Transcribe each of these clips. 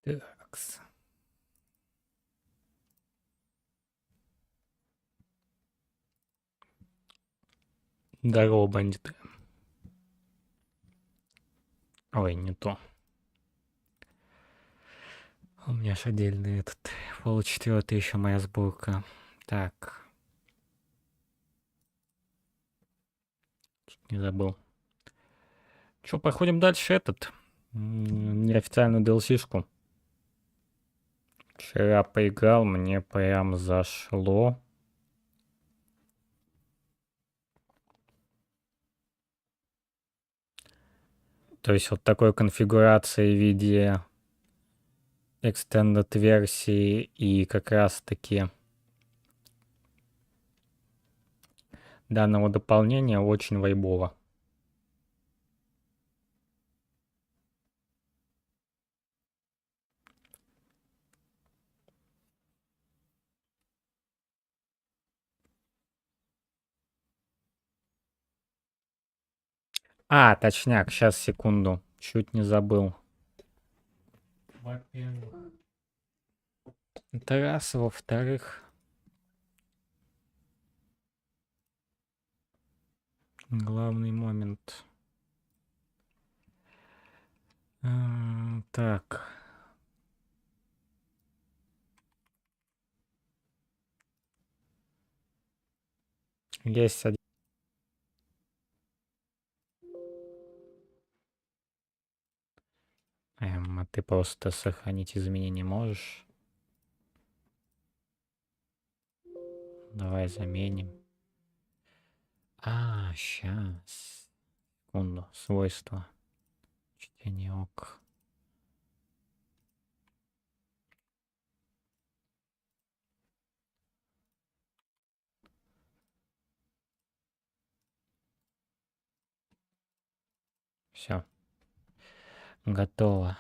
Такс. Здорово, бандиты. Ой, не то. У меня ж отдельный этот. 3:30 еще моя сборка. Так. Чуть не забыл. Че, проходим дальше этот. Неофициальную DLC-шку. Вчера поиграл, мне прям зашло. То есть вот такой конфигурации в виде extended версии и как раз таки данного дополнения очень вайбово. Точняк, сейчас, секунду. Чуть не забыл. Во-первых. Это раз, во-вторых. Главный момент. Так. Есть один. А ты просто сохранить изменения можешь? Давай заменим. Сейчас. Секунду. Свойства. Чтение ок. Все. Готово.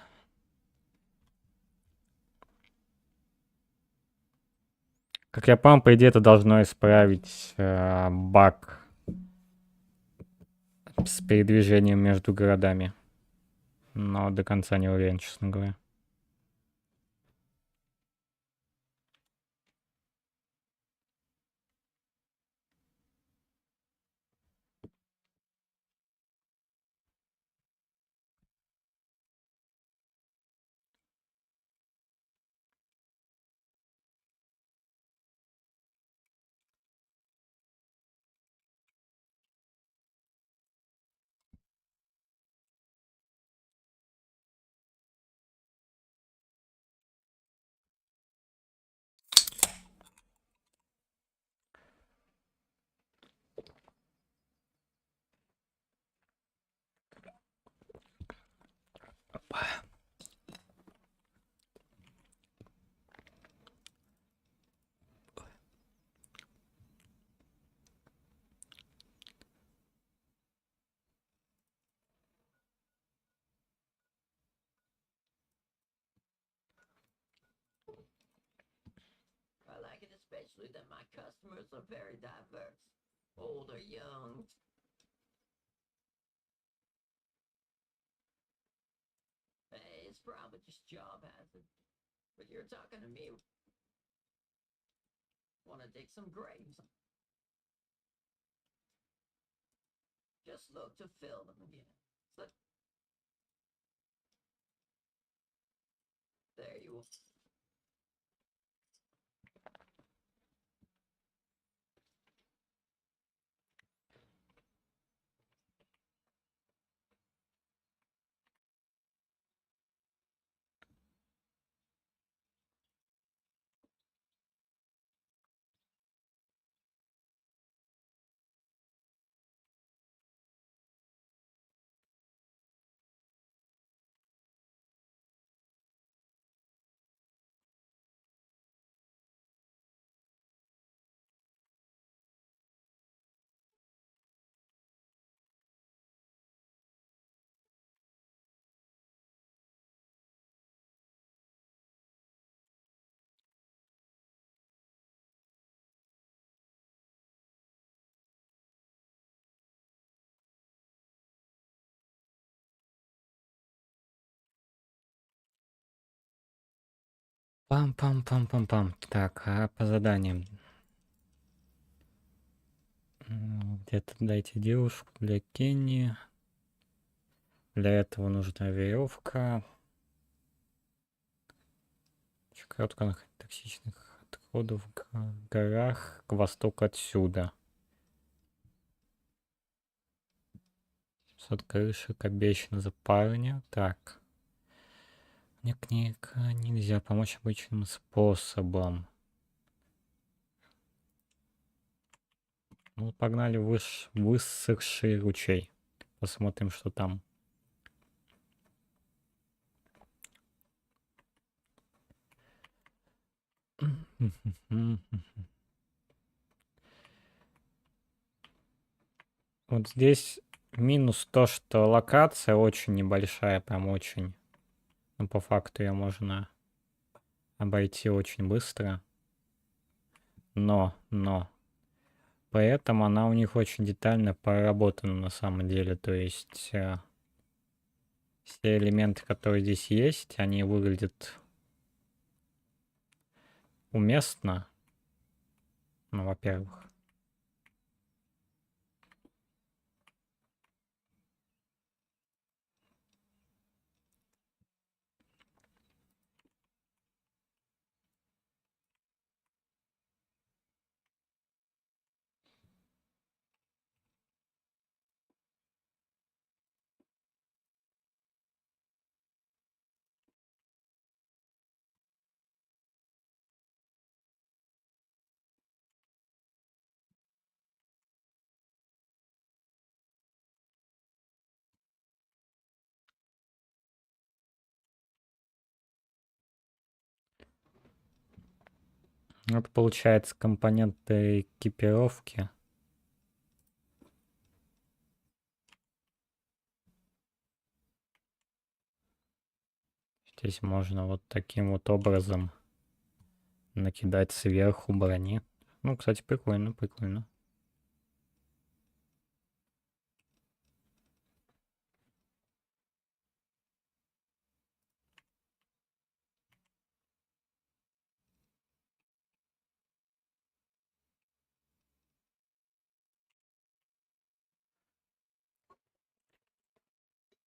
Как я понял, по идее, это должно исправить баг с передвижением между городами. Но до конца не уверен, честно говоря. I like it especially that my customers are very diverse, old or young. Hey, it's probably just job hazard, but you're talking to me. Want to dig some graves? Just look to fill them again. So there you are. Пам-пам-пам-пам-пам. Так, а по заданиям. Где-то дайте девушку для Кенни. Для этого нужна веревка. Щекотка на токсичных отходов в горах к востоку отсюда. Сот крышек обещано за парня. Так. Мне книга нельзя помочь обычным способом. Ну, погнали высохший ручей. Посмотрим, что там. Вот здесь минус то, что локация очень небольшая, прям очень. Но по факту ее можно обойти очень быстро. Но. Поэтому она у них очень детально проработана на самом деле. То есть все элементы, которые здесь есть, они выглядят уместно. Ну, во-первых. Вот получается компоненты экипировки. Здесь можно вот таким вот образом накидать сверху брони. Ну, кстати, прикольно.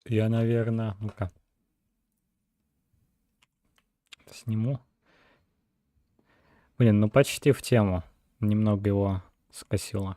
Я, наверное, ну-ка, сниму. Блин, ну почти в тему. Немного его скосило.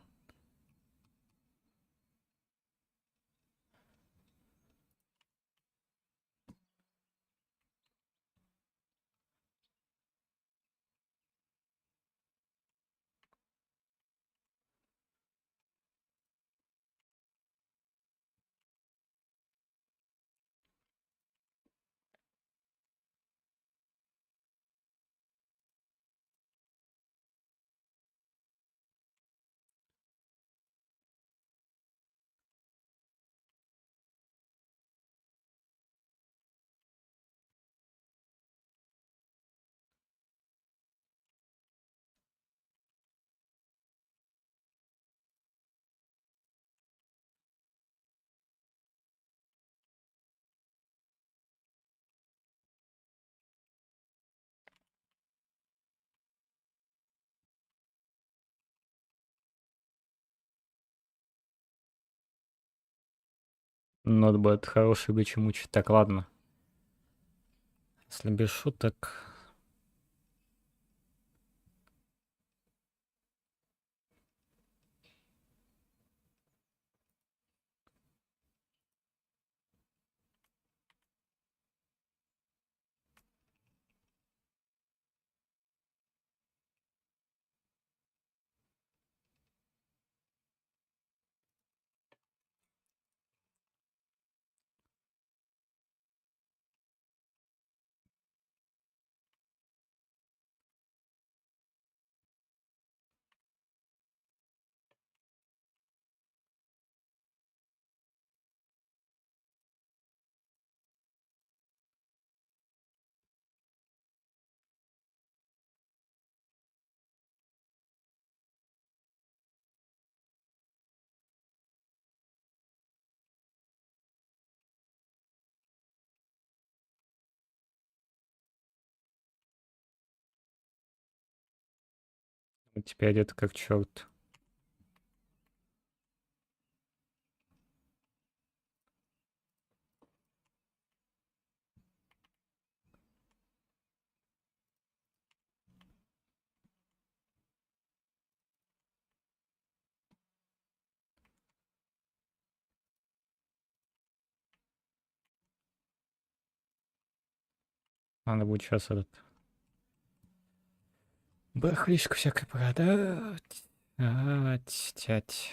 Надо будет хороший бичи мучить. Так, ладно. Если без шуток. Теперь это как черт. Надо будет сейчас этот барахлишку всякое продать. Тять.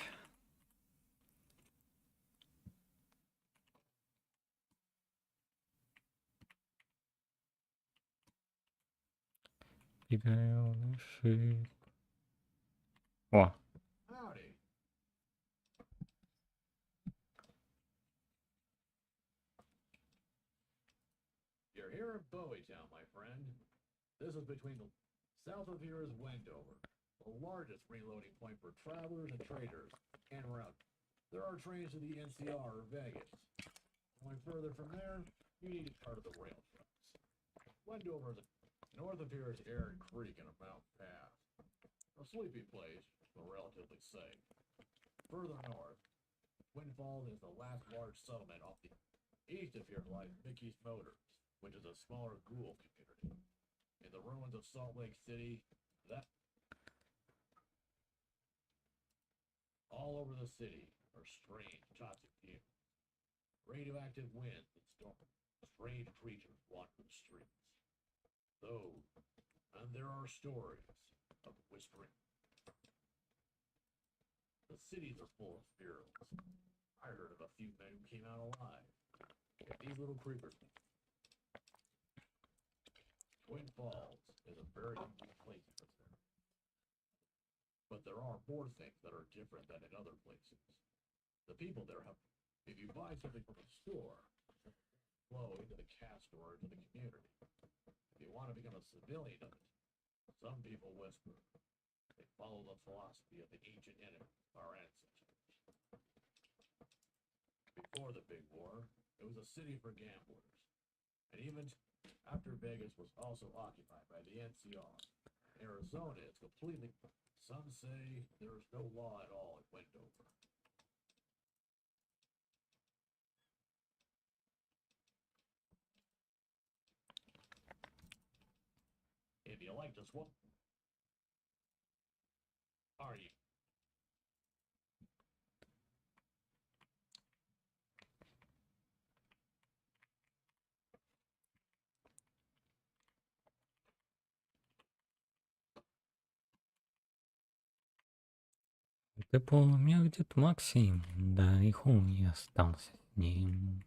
Дошик. О, Howdy. You're here in Bowie Town, my friend. This is between the south of here is Wendover, the largest reloading point for travelers and traders, and around. There are trains to the NCR or Vegas. Going further from there, you need a part of the rail tracks. Wendover, north of here is Aaron Creek and a mountain pass. A sleepy place, but relatively safe. Further north, Wind Falls is the last large settlement off the east of here lies Mickey's Motors, which is a smaller ghoul community. In the ruins of Salt Lake City, that all over the city are strange, toxic fumes, radioactive winds and storms. Strange creatures wander the streets. Those, and there are stories of whispering. The cities are full of spirits. I heard of a few men who came out alive. These little creepers. Twin Falls is a very unique place for them. But there are more things that are different than in other places. The people there have, if you buy something from a store, flow into the cash store into the community. If you want to become a civilian of it, some people whisper. They follow the philosophy of the ancient enemy, our ancestors. Before the big war, it was a city for gamblers. And even after Vegas was also occupied by the NCR, in Arizona it's completely. Some say there is no law at all in Wendover. If you like to swap, are you? ты помнишь, дед Максим? Да и хуй остался с ним.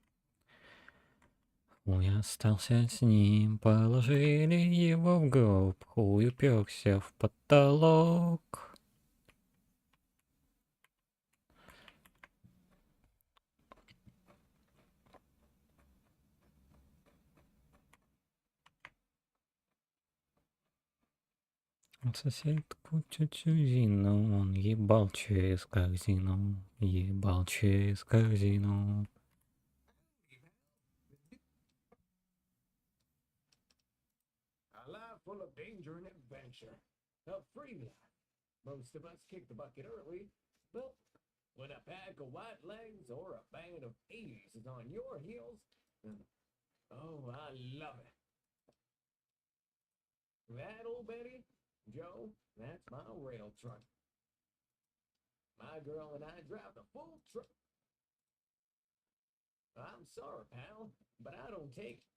Хуй остался с ним, положили его в гроб, хуй уперся в потолок. Соседку тетю Зину он ебал через корзину, ебал через корзину. A life full of danger and adventure. A free life. Most of us kick the bucket early, but when a pack of white legs or a band of 80s is on your heels, oh, I love it. That old Betty, Joe, that's my rail truck. My girl and I drive the full truck. I'm sorry, pal, but I don't take it.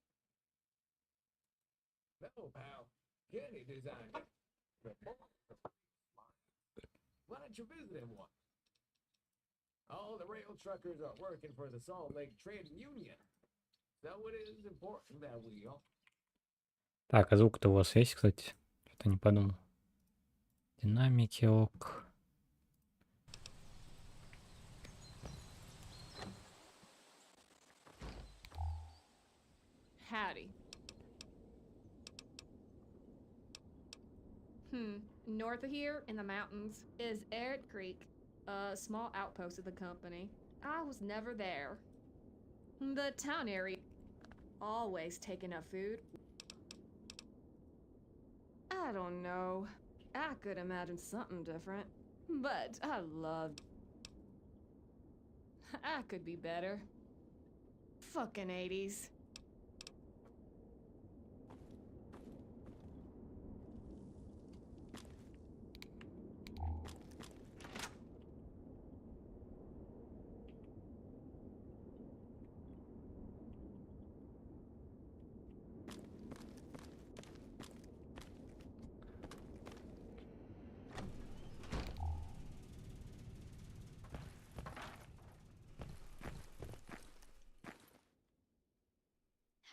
No, pal, Kenny designed it. Why don't you visit him one? All the rail truckers are working for the Salt Lake Trade Union. So it is important that we all... Так, а звук-то у вас есть, кстати? Что-то не подумал. Динамики ок. Howdy. North of here, in the mountains, is Eric Creek, a small outpost of the company. I was never there. The town area always take enough food. I don't know. I could imagine something different, but I loved. I could be better. Fucking 80s.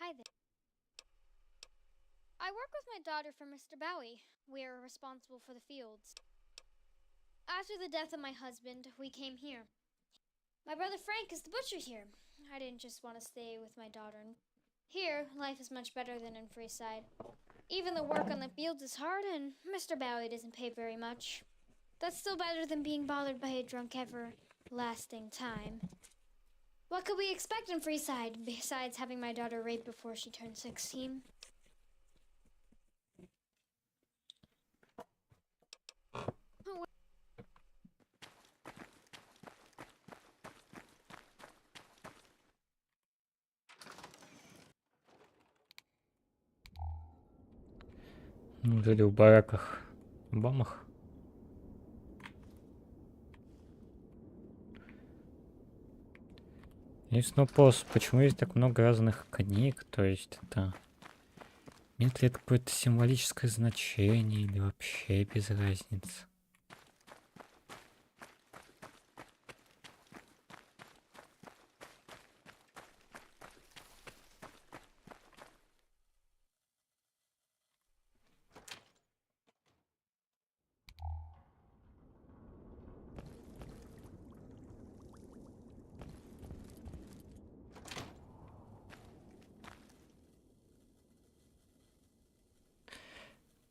Hi there. I work with my daughter for Mr. Bowie. We are responsible for the fields. After the death of my husband, we came here. My brother Frank is the butcher here. I didn't just want to stay with my daughter. Here, life is much better than in Freeside. Even the work on the fields is hard, and Mr. Bowie doesn't pay very much. That's still better than being bothered by a drunk everlasting time. What could we expect in Freeside, besides having my daughter raped before she turned 16? Жили в бараках, в бамах. Есть вопрос, почему есть так много разных книг, то есть это... Имеет ли это какое-то символическое значение или вообще без разницы?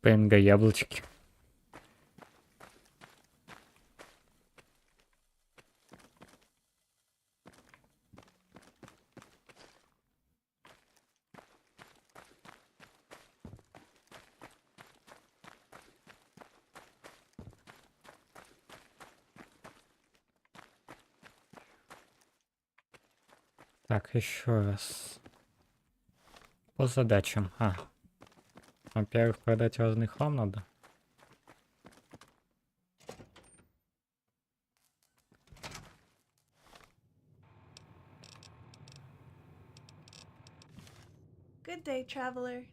ПНГ яблочки. Так, еще раз. По задачам. Во-первых, продать разный хлам надо. Good day, traveler.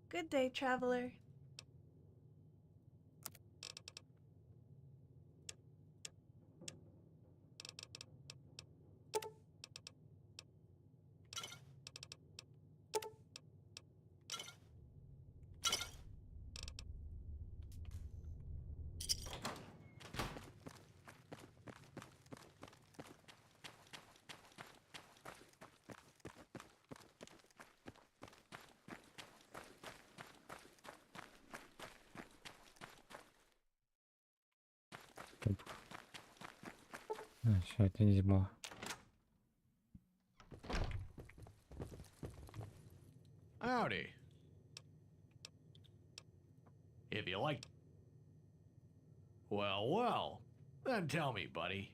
Good day, traveler. Все, это не было. Howdy. If you like... Well, well. Then tell me, buddy.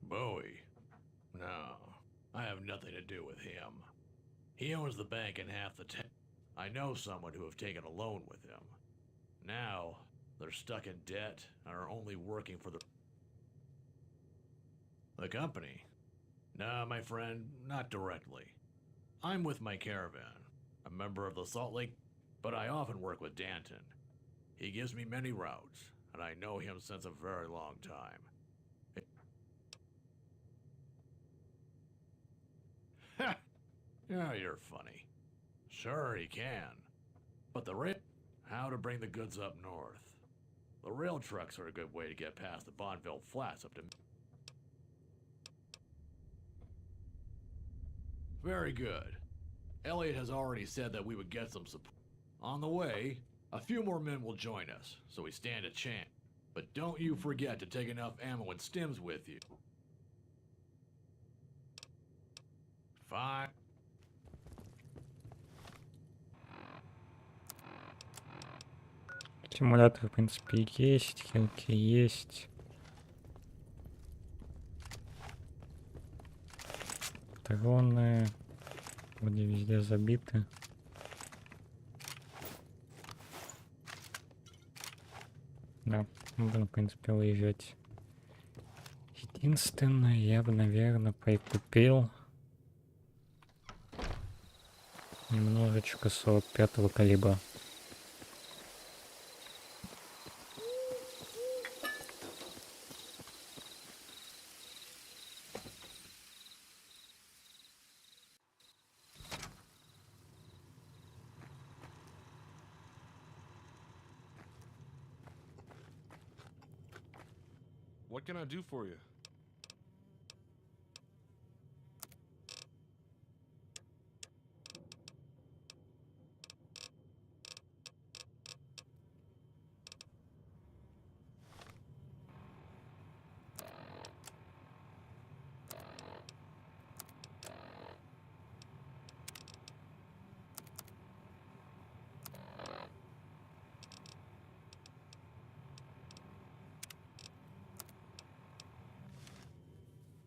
Bowie? No, I have nothing to do with him. He owns the bank and half the town. I know someone who have taken a loan with him. Now, they're stuck in debt and are only working for the company. Nah, my friend, not directly. I'm with my caravan, a member of the Salt Lake, but I often work with Danton. He gives me many routes, and I know him since a very long time. Ha! Yeah, you're funny. Sure, he can. But the rail... How to bring the goods up north. The rail trucks are a good way to get past the Bonneville Flats up to... Very good. Elliot has already said that we would get some support. On the way, a few more men will join us, so we stand a chance. But don't you forget to take enough ammo and stims with you. Fine. Симулятор, в принципе, есть, хилки есть. Патроны вроде везде забиты. Да, можно, в принципе, выезжать. Единственное, я бы, наверное, прикупил немножечко 45-го калибра. What can I do for you?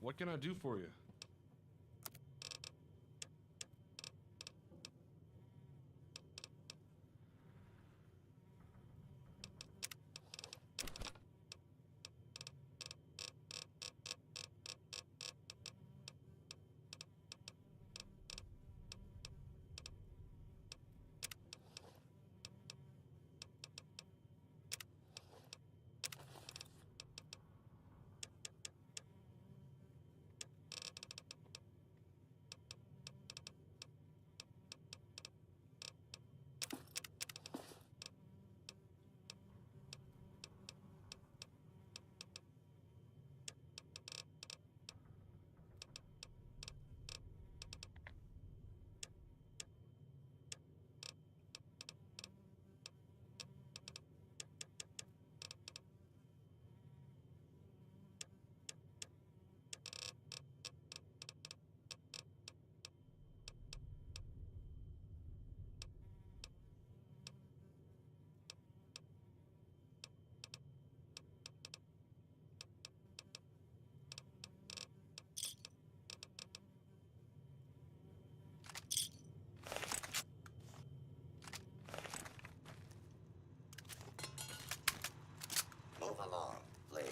What can I do for you? Move along, please.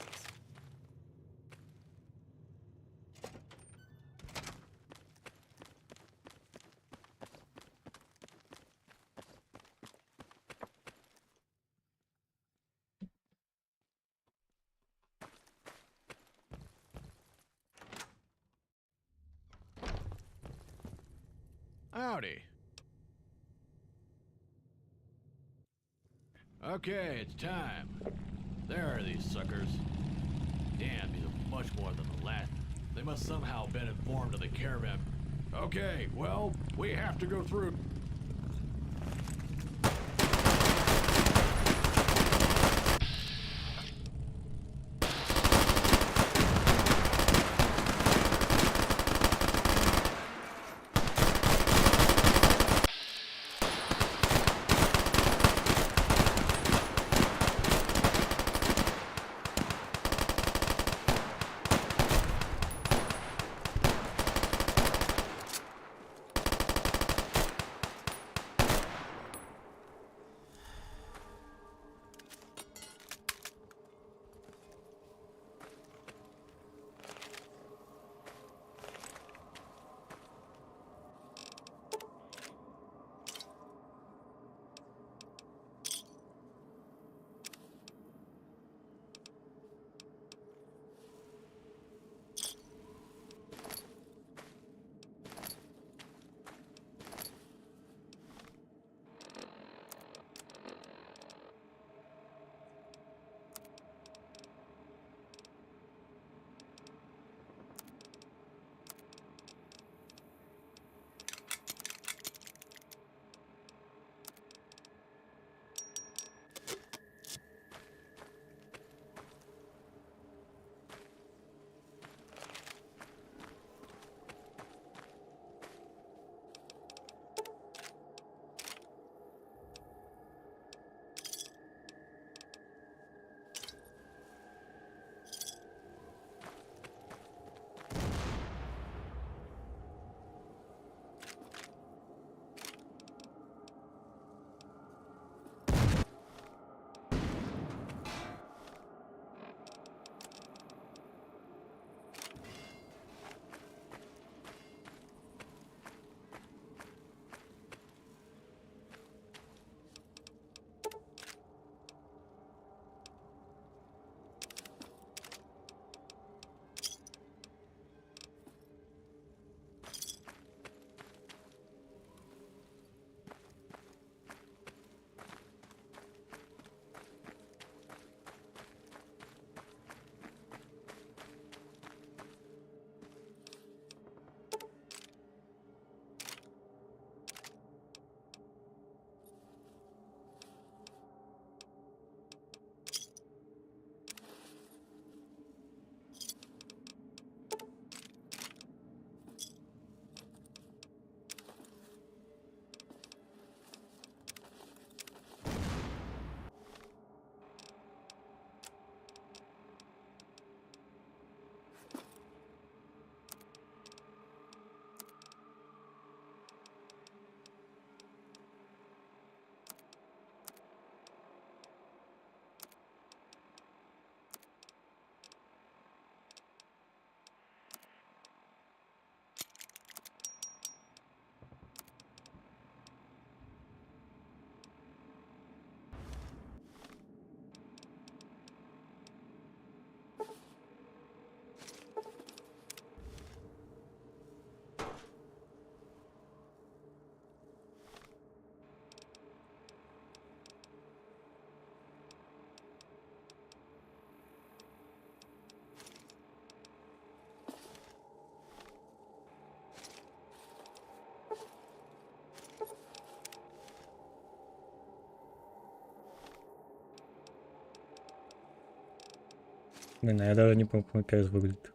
Howdy. Okay, it's time. There are these suckers. Damn, these are much more than the last. They must somehow been informed of the caravan. Okay, well, we have to go through. Блин, а я даже не помню, как мой перс выглядит.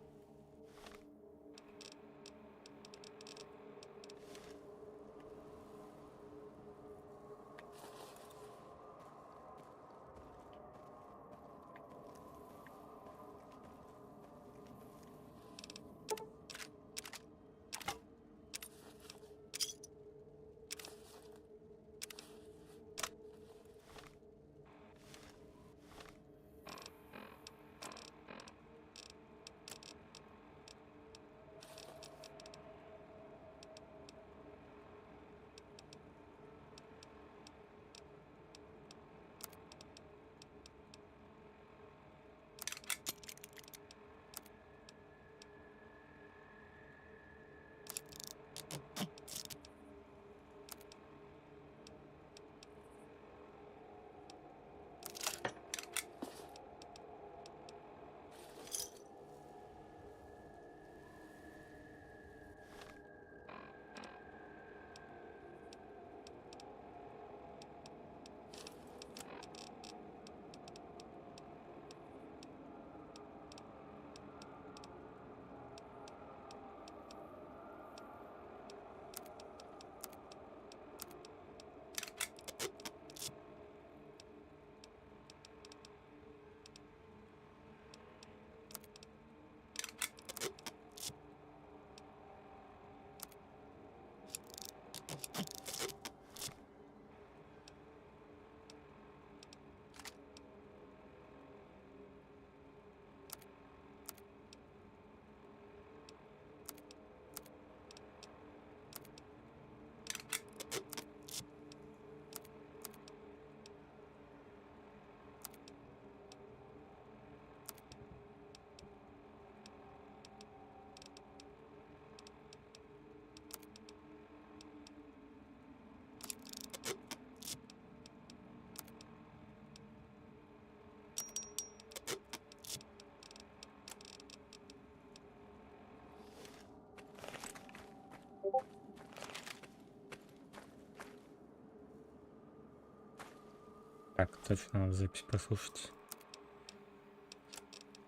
Так, точно надо запись послушать.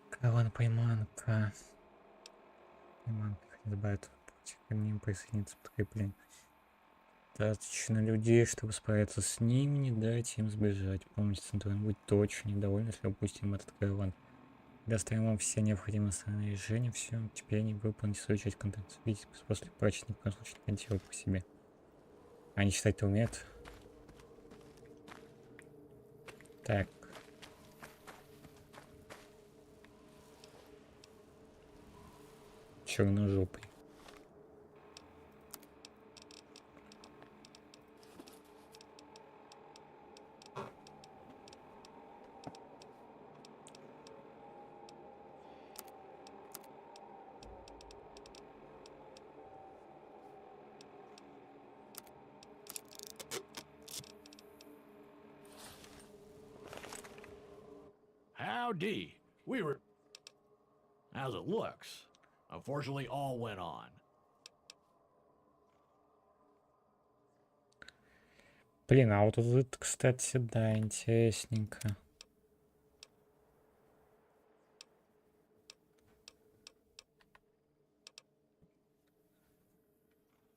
Караван Пайманка. Пайманка добавит к ним присоединиться подкрепление. Достаточно людей, чтобы справиться с ними, не дайте им сбежать. Помните, Центральный будет очень недоволен, если упустим этот караван. Доставим вам все необходимые снаряжения, все, теперь они выполните свою часть контракта. Видите, после прочить ни в коем случае не контировать по себе. Они читать-то умеют. Так. Черножопый. Howdy. We were... As it looks, unfortunately all went on. Блин, а вот тут, кстати, да, интересненько.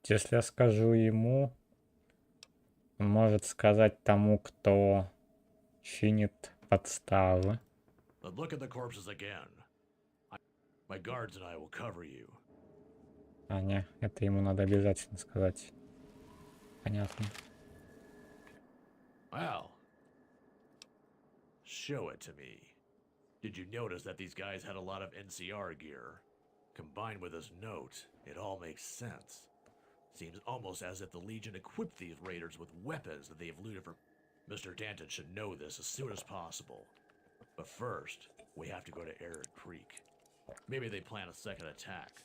Если я скажу ему, он может сказать тому, кто чинит подставы. But look at the corpses again. My guards and I will cover you. А, не, это ему надо обязательно сказать. Понятно. Well, show it to me. Did you notice that these guys had a lot of NCR gear? Combined with this note, it all makes sense. Seems almost as if the Legion equipped these raiders with weapons that they have looted from... Mr. Danton should know this as soon as possible. But first, we have to go to Eric Creek. Maybe they plan a second attack.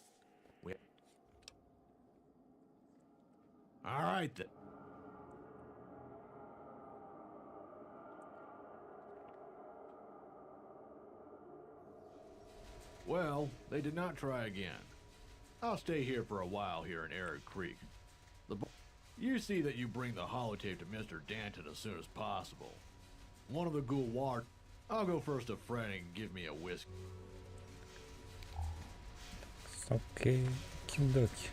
Alright then. Well, they did not try again. I'll stay here for a while here in Eric Creek. You see that you bring the holotape to Mr. Danton as soon as possible. One of the ghoul ward... I'll go first to Fred and give me a whiskey. Окей, кидоки.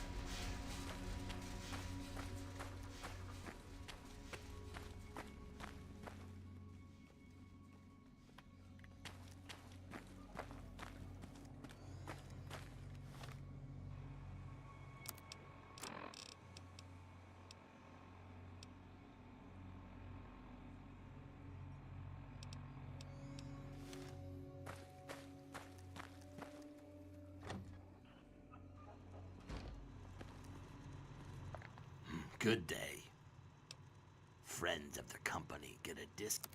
Good day. Friends of the company get a disc.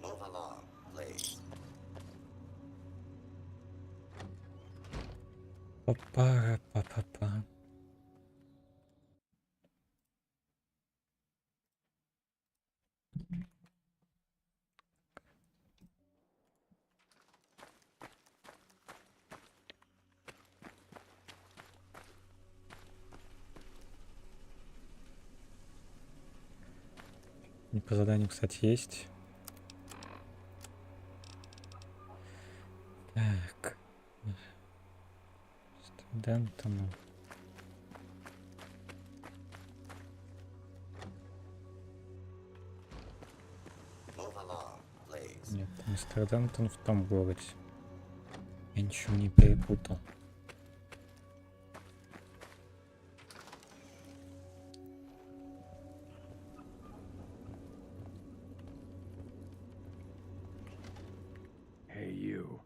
Move along, please. Па-па-па-па-па. И по заданию, кстати, есть. Так. Студентам. Move along, please. Нет, мистер Дентон в том городе. Я ничего не перепутал. Hey, you.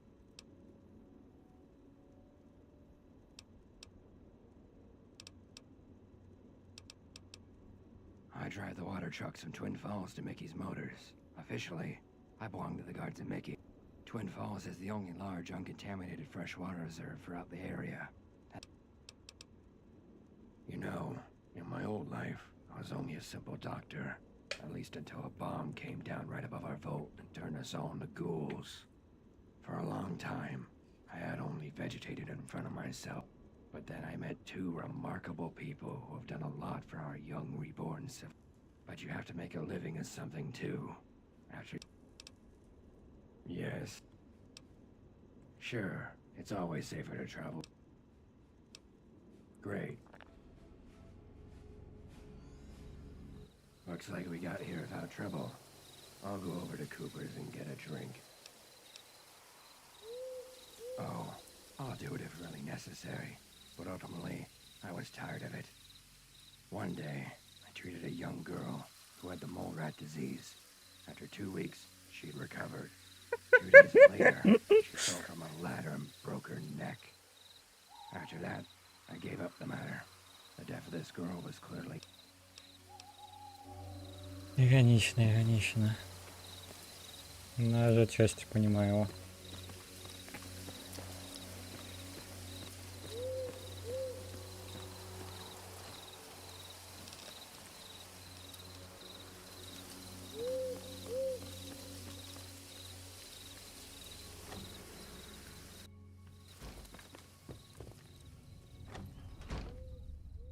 I drive the water trucks from Twin Falls to Mickey's Motors. Officially, I belong to the guards at Mickey. Twin Falls is the only large uncontaminated freshwater reserve throughout the area. You know, in my old life, I was only a simple doctor. At least until a bomb came down right above our vault and turned us all into ghouls. For a long time, I had only vegetated in front of myself. But then I met two remarkable people who have done a lot for our young reborn civ. But you have to make a living as something too. After... Yes. Sure, it's always safer to travel. Great. Looks like we got here without trouble. I'll go over to Cooper's and get a drink. Oh, I'll do it if really necessary. But ultimately, I was tired of it. One day, I treated a young girl who had the mole rat disease. After 2 weeks, she'd recovered. 2 days later, she fell from a ladder and broke her neck. After that, I gave up the matter. The death of this girl was clearly... Иронично, иронично. Даже отчасти понимаю его.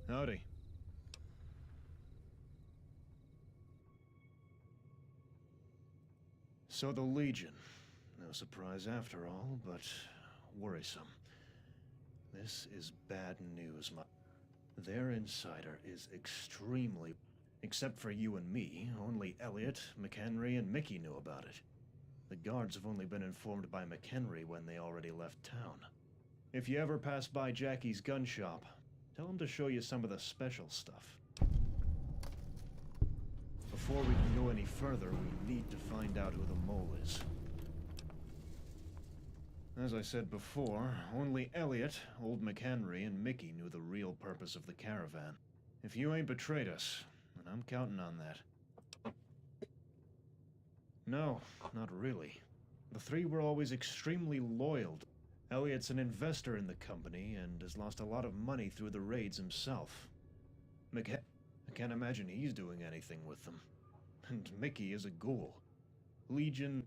Howdy. So the Legion. No surprise after all, but worrisome. This is bad news, Their insider is extremely... Except for you and me, only Elliot, McHenry, and Mickey knew about it. The guards have only been informed by McHenry when they already left town. If you ever pass by Jackie's gun shop, tell him to show you some of the special stuff. Before we can go any further, we need to find out who the mole is. As I said before, only Elliot, old McHenry, and Mickey knew the real purpose of the caravan. If you ain't betrayed us, and I'm counting on that. No, not really. The three were always extremely loyal. Elliot's an investor in the company and has lost a lot of money through the raids himself. I can't imagine he's doing anything with them. And Mickey is a ghoul. Legion...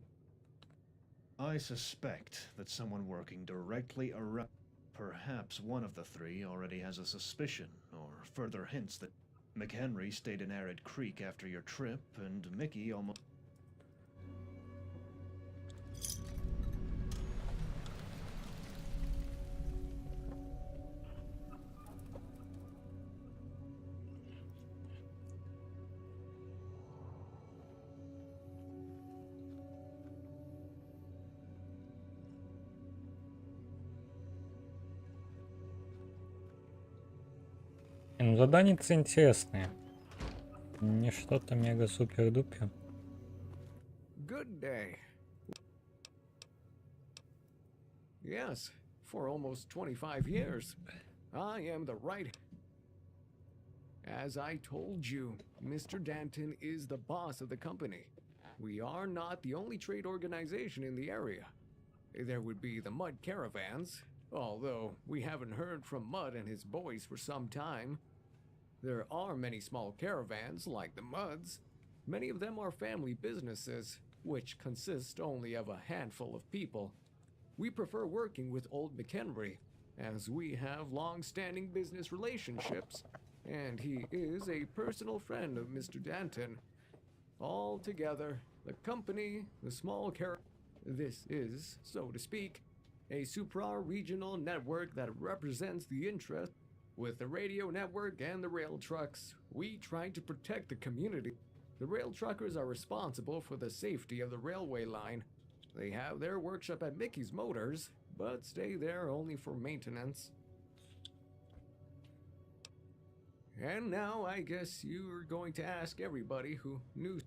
I suspect that someone working directly around... Perhaps one of the three already has a suspicion, or further hints that McHenry stayed in Arid Creek after your trip, and Mickey almost... Ну, задания интересные. Не что-то мега-супер-дупер. Good day. Yes, for almost 25 years. I am the right... As I told you, Mr. Danton is the boss of the company. We are not the only trade organization in the area. There would be the Mud Caravans, although we haven't heard from Mud and his boys for some time. There are many small caravans, like the Muds. Many of them are family businesses, which consist only of a handful of people. We prefer working with old McHenry, as we have long-standing business relationships, and he is a personal friend of Mr. Danton. Altogether, the company, the small this is, so to speak, a supra-regional network that represents the interest. With the radio network and the rail trucks, we try to protect the community. The rail truckers are responsible for the safety of the railway line. They have their workshop at Mickey's Motors, but stay there only for maintenance. And now I guess you are going to ask everybody who knew.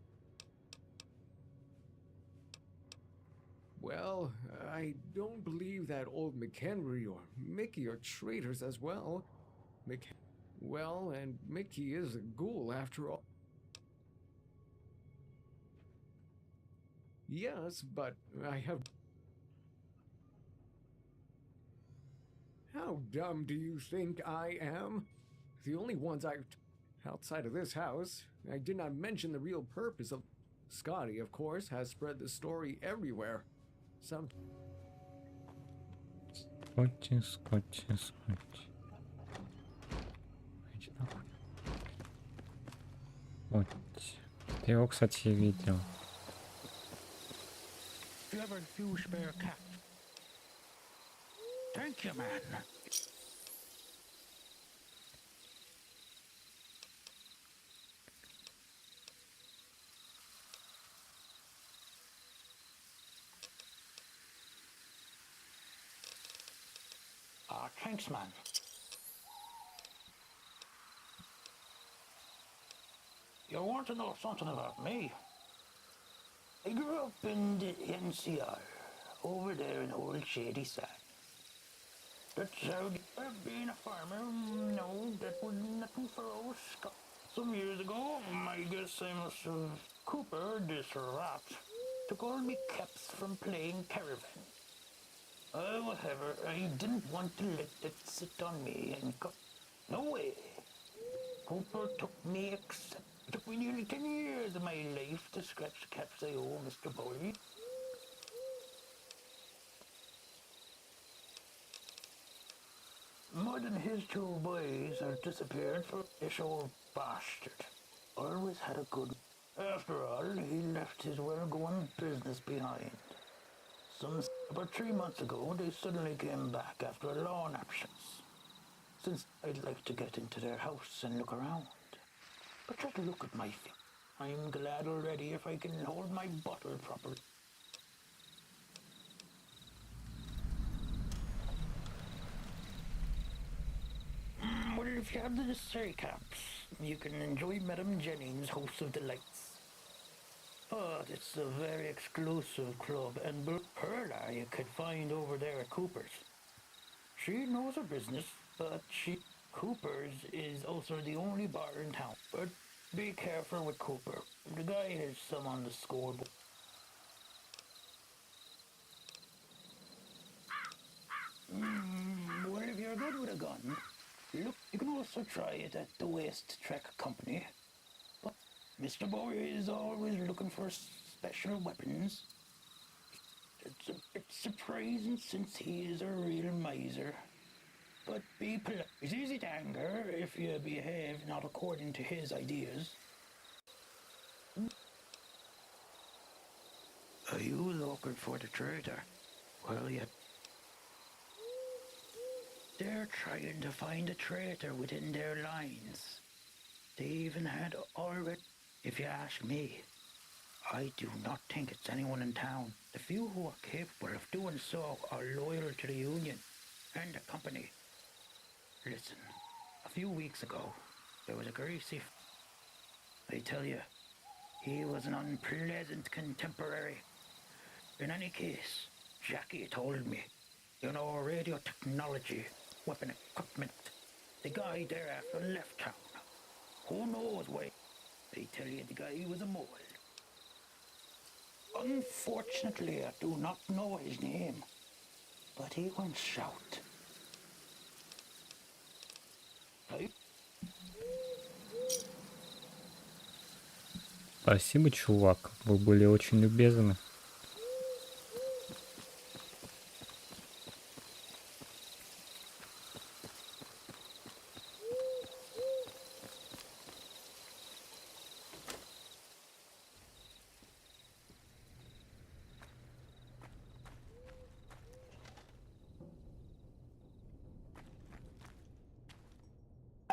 Well, I don't believe that old McHenry or Mickey are traitors as well. Well, and Mickey is a ghoul after all. Yes, but I have... How dumb do you think I am? The only ones outside of this house, I did not mention the real purpose of... Scotty, of course, has spread the story everywhere. Скотчи. Вот. Ты его, кстати, видел. You have a few spare caps? Thank you, man. Thanks, man. You want to know something about me? I grew up in the NCR, over there in old Shady Side. That's how being a farmer, no, that was nothing for old Scott. Some years ago, I guess I must have Cooper, this rat, took all me caps from playing caravan. However, I didn't want to let it sit on me and go. No way. Cooper took me It took me nearly 10 years of my life to scratch the caps I owe Mr. Bowie. Mud and his two boys have disappeared for this old bastard. Always had a good... After all, he left his well-going business behind. About 3 months ago, they suddenly came back after a loan absence. Since I'd like to get into their house and look around. But just look at my feet. I'm glad already if I can hold my bottle properly. If you have the necessary caps, you can enjoy Madame Jennings' House of Delights. But it's a very exclusive club, and Perla you could find over there at Cooper's. She knows her business, but Cooper's is also the only bar in town. But be careful with Cooper. The guy has some on the scoreboard. Well, if you're good with a gun, look, you can also try it at the Waste Track Company. But Mr. Bowie is always looking for special weapons. It's a bit surprising since he is a real miser. But be polite. He's easy to anger if you behave not according to his ideas. Are you looking for the traitor? Well, yeah. They're trying to find a traitor within their lines. They even had already. If you ask me, I do not think it's anyone in town. The few who are capable of doing so are loyal to the Union and the company. Listen, a few weeks ago, there was a greasy I tell you, he was an unpleasant contemporary. In any case, Jackie told me, radio technology, weapon equipment. The guy thereafter left town. Who knows why? They tell you the guy was a mole. Unfortunately, I do not know his name, but he won't shout. Спасибо, чувак. Вы были очень любезны.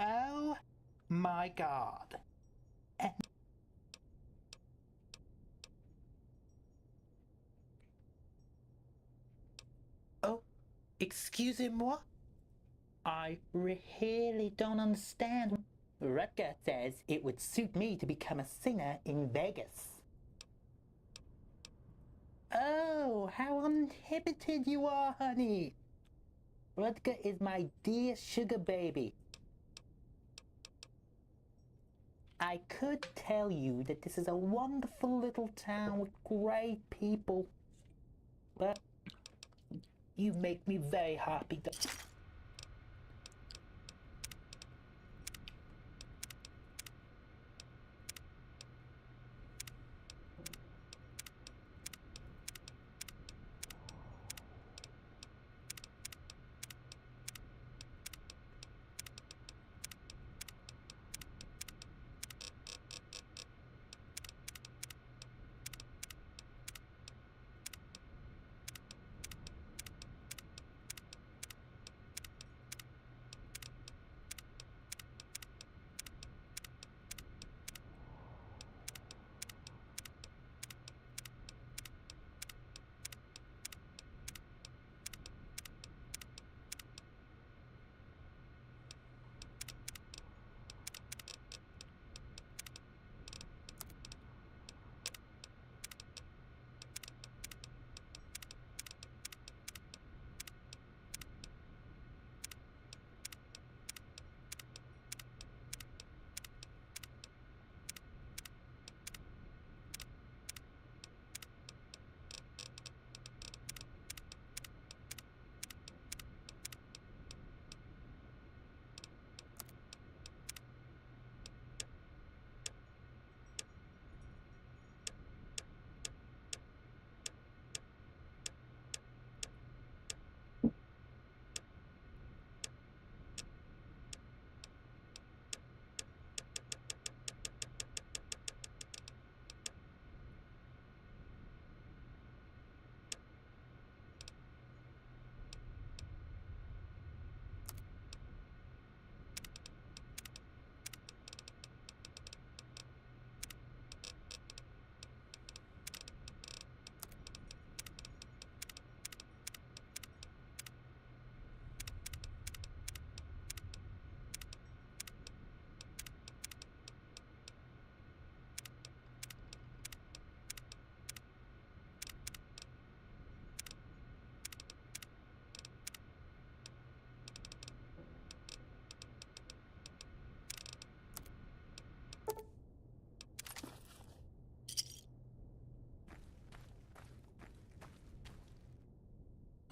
Oh my God. Oh, excusez-moi? I really don't understand. Rutger says it would suit me to become a singer in Vegas. Oh, how uninhibited you are, honey. Rutger is my dear sugar baby. I could tell you that this is a wonderful little town with great people, but you make me very happy.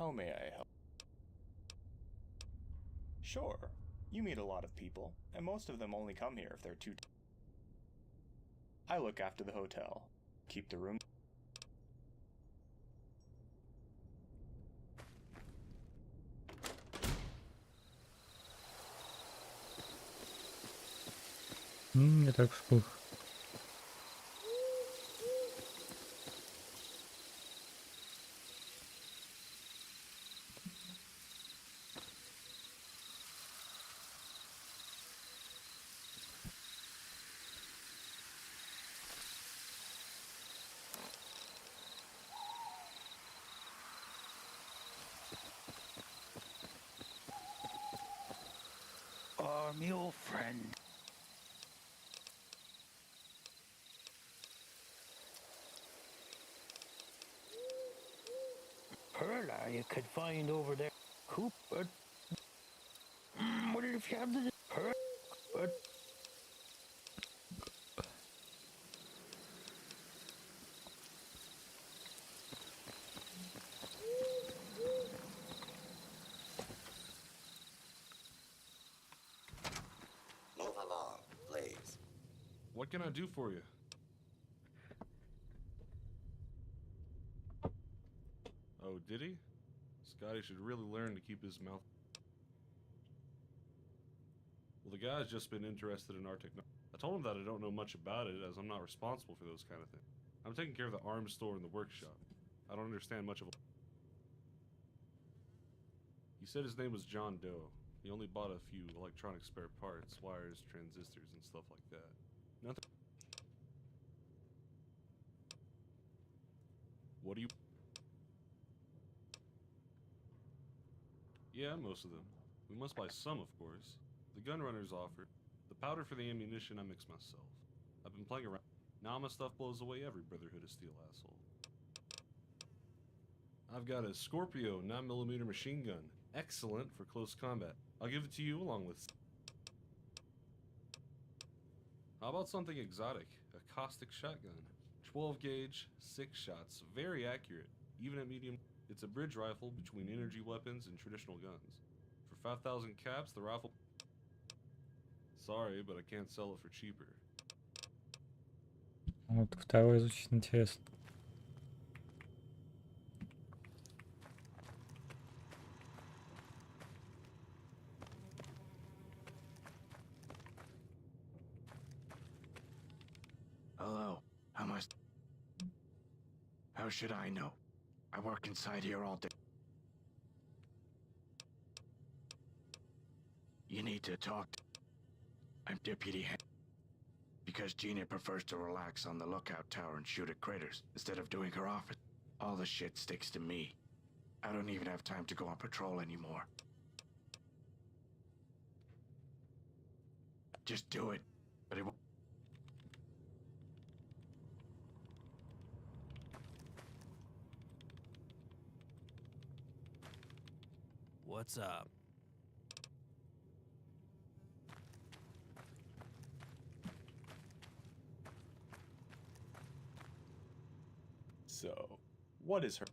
How may I help? Sure. You meet a lot of people, and most of them only come here if they're too. I look after the hotel. Keep the room. Не так уж плохо. Me old friend. Perla you could find over there. Cooper. What if you have the Perla? Move along, please. What can I do for you? Oh, did he? Scotty should really learn to keep his mouth. Well, the guy's just been interested in our technology. I told him that I don't know much about it, as I'm not responsible for those kind of things. I'm taking care of the arms store and the workshop. I don't understand much of it. He said his name was John Doe. He only bought a few electronic spare parts, wires, transistors, and stuff like that. Nothing. What do you... Yeah, most of them. We must buy some, of course. The gun runners offered. The powder for the ammunition I mix myself. I've been playing around. Now my stuff blows away every Brotherhood of Steel asshole. I've got a Scorpio 9mm machine gun. Excellent for close combat. I'll give it to you along with... How about something exotic? A caustic shotgun. 12 gauge, 6 shots, very accurate. Even at medium... It's a bridge rifle between energy weapons and traditional guns. For 5,000 caps, the rifle... Sorry, but I can't sell it for cheaper. Вот второй звучит интересно. Hello. How should I know? I work inside here all day. You need to talk to... I'm deputy head. Because Gina prefers to relax on the lookout tower and shoot at critters instead of doing her office. All the shit sticks to me. I don't even have time to go on patrol anymore. Just do it. But it won't... What's up? So, what is her...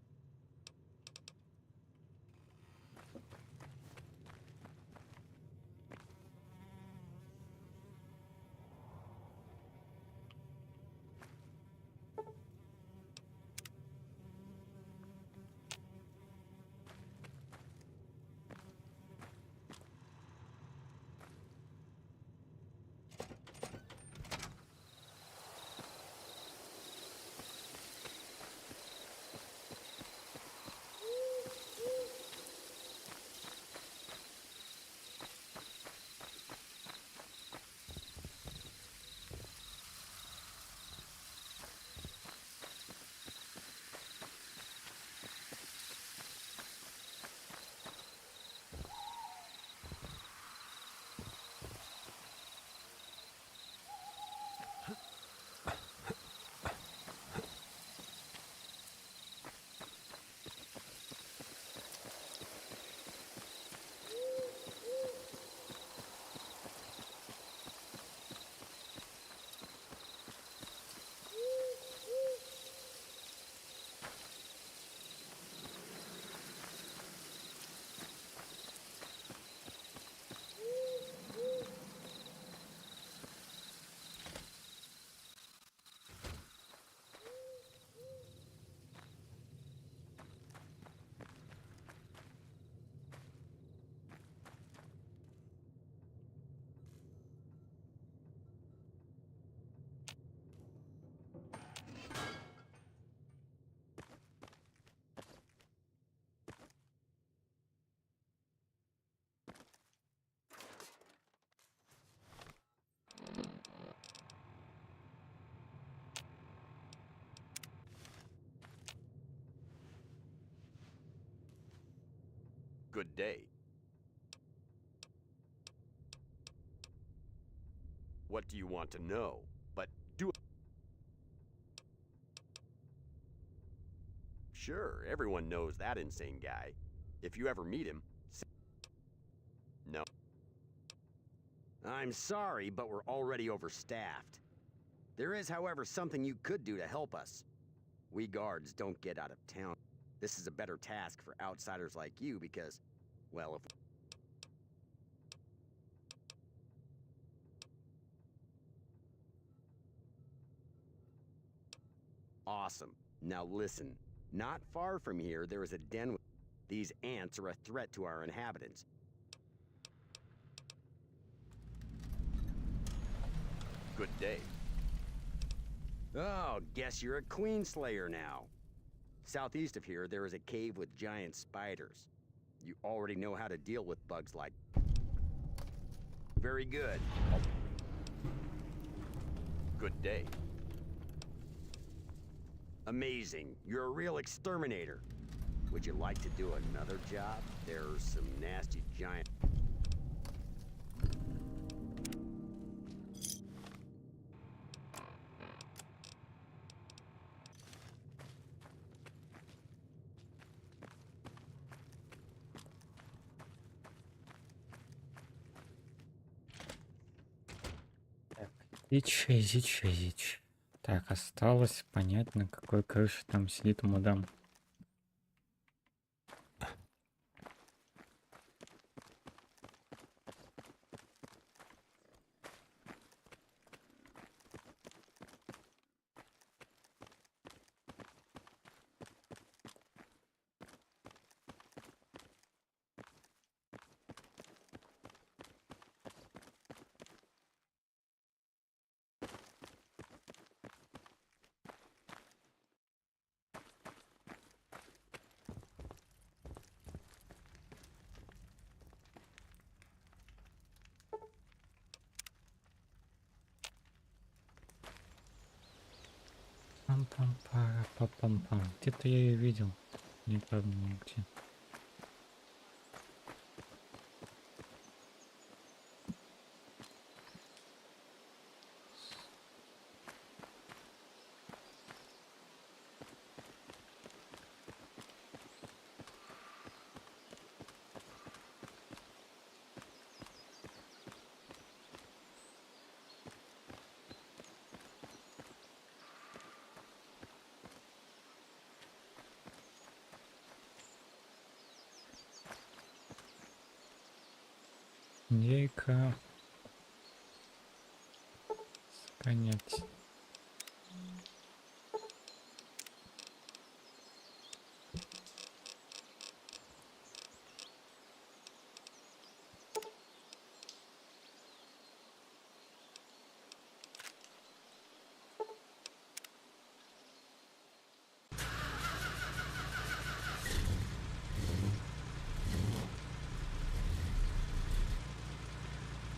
Good day. What do you want to know? But do it. Sure, everyone knows that insane guy. If you ever meet him, say no. I'm sorry, but we're already overstaffed. There is, however, something you could do to help us. We guards don't get out of town. This is a better task for outsiders like you because, well, if... Awesome. Now listen. Not far from here, there is a den with... These ants are a threat to our inhabitants. Good day. Oh, guess you're a queen slayer now. Southeast of here, there is a cave with giant spiders. You already know how to deal with bugs like... Very good. Good day. Amazing. You're a real exterminator. Would you like to do another job? There's some nasty giant... Зич. Так, осталось понять, на какой крыше там сидит мудам. Пам-пам-пара-па-пам-пам. Где-то я ее видел. Не помню где. Индейка. Сканять.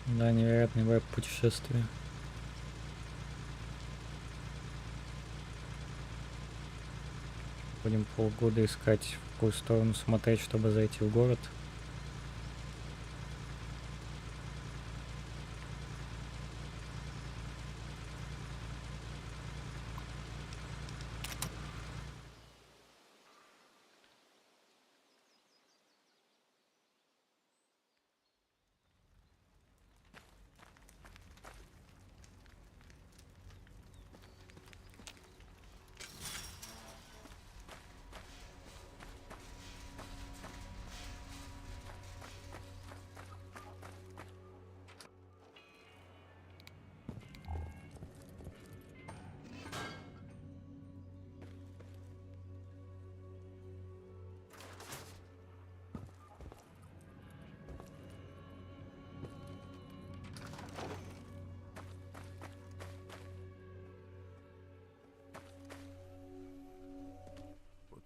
Да, невероятный вайб путешествия. Будем полгода искать, в какую сторону смотреть, чтобы зайти в город.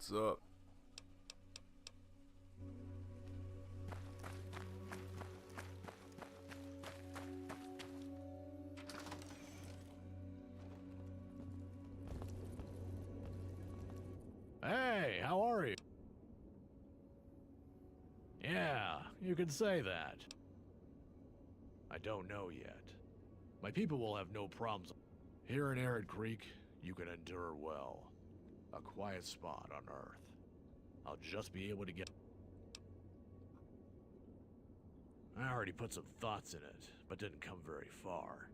What's up? Hey, how are you? Yeah, can say that. I don't know yet. My people will have no problems. Here in Arid Creek, you can endure well. A quiet spot on Earth. I'll just be able to get... I already put some thoughts in it, but didn't come very far.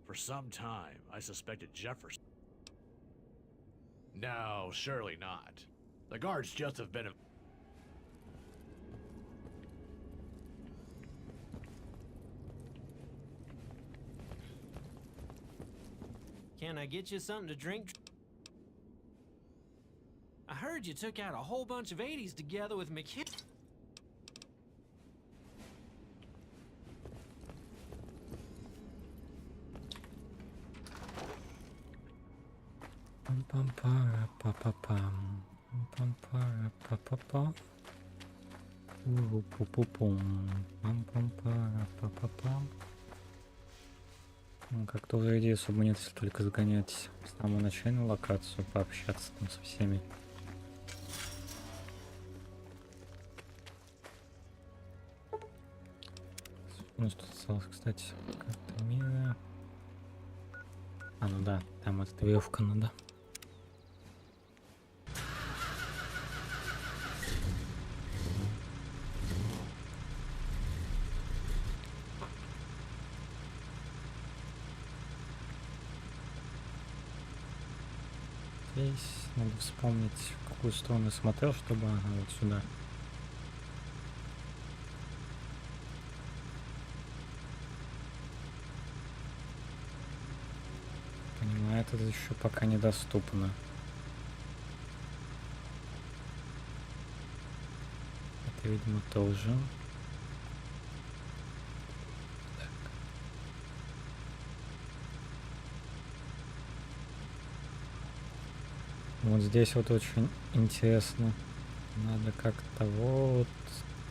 For some time, I suspected Jefferson. No, surely not. The guards just have been... Can I get you something to drink? I heard you took out a whole bunch of 80s together with McKinney. Пам-пам-пара-па-па-пам. Пам-пам-пара-па-па-пам. Пу-пу-пу-пум. Пам-пам-пара-па-па-пам. Ну, как-то уже идеи особо нет, если только загонять в самую начальную локацию, пообщаться там со всеми. У нас тут осталось, кстати, карта мира. А, ну да, там эта веревка надо. Здесь надо вспомнить, в какую сторону я смотрел, чтобы... Ага, вот сюда. Понимаю, это еще пока недоступно. Это, видимо, тоже. Вот здесь вот очень интересно. Надо как-то вот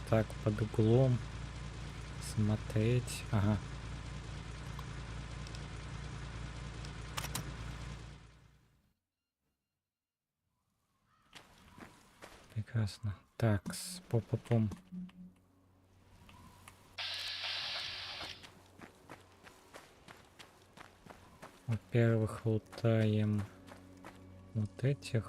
так под углом смотреть. Ага. Прекрасно. Так, с попопом. Во-первых, лутаем вот этих.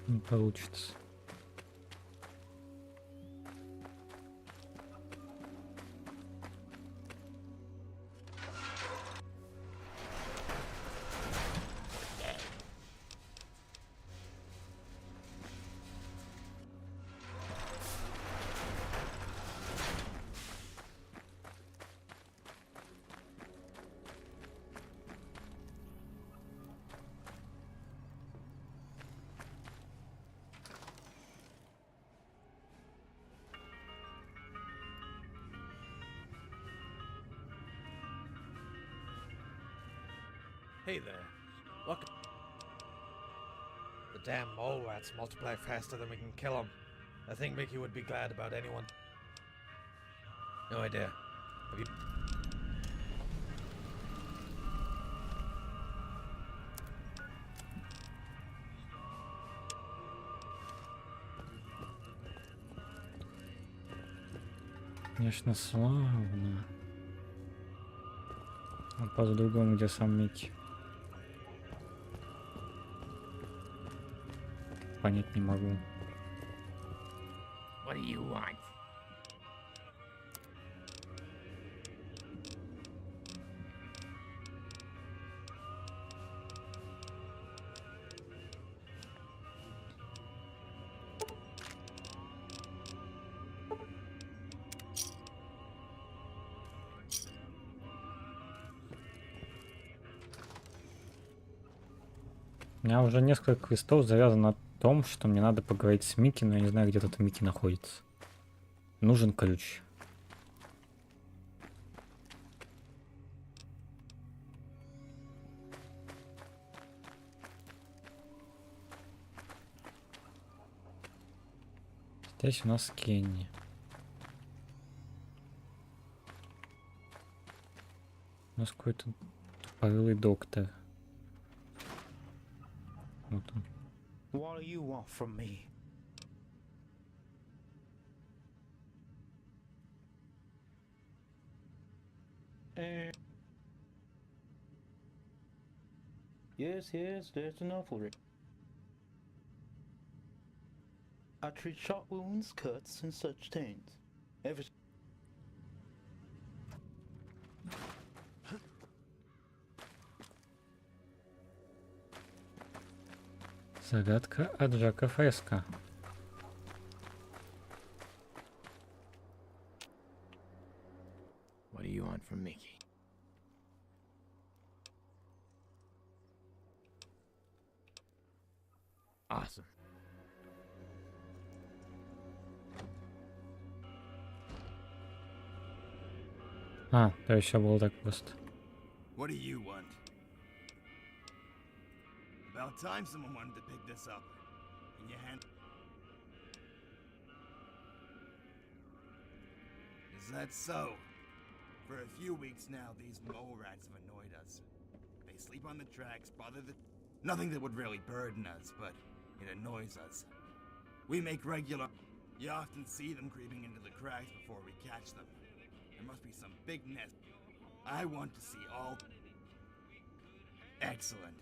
Не получится. Hey there. Look. The damn mole rats multiply faster than we can kill them. I think Mickey would be glad about anyone. No idea. Have you... Конечно, славно. А по-другому, где сам Микки? Понять не могу. What do you want? меня уже несколько квестов завязано на том, что мне надо поговорить с Микки, но я не знаю, где тут Микки находится. Нужен ключ. Здесь у нас Кенни. У нас какой-то тупорылый доктор. Вот он. What do you want from me? Yes, there's enough for it. I treat shot wounds, cuts, and such things. Every Загадка от Джека Фреска. What do you want from Mickey? Awesome. А, то еще было так просто. What do you want? About time someone wanted to pick this up. Can you hand? Is that so? For a few weeks now, these mole rats have annoyed us. They sleep on the tracks, bother the... Nothing that would really burden us, but it annoys us. We make regular... You often see them creeping into the cracks before we catch them. There must be some big nest. I want to see all... Excellent.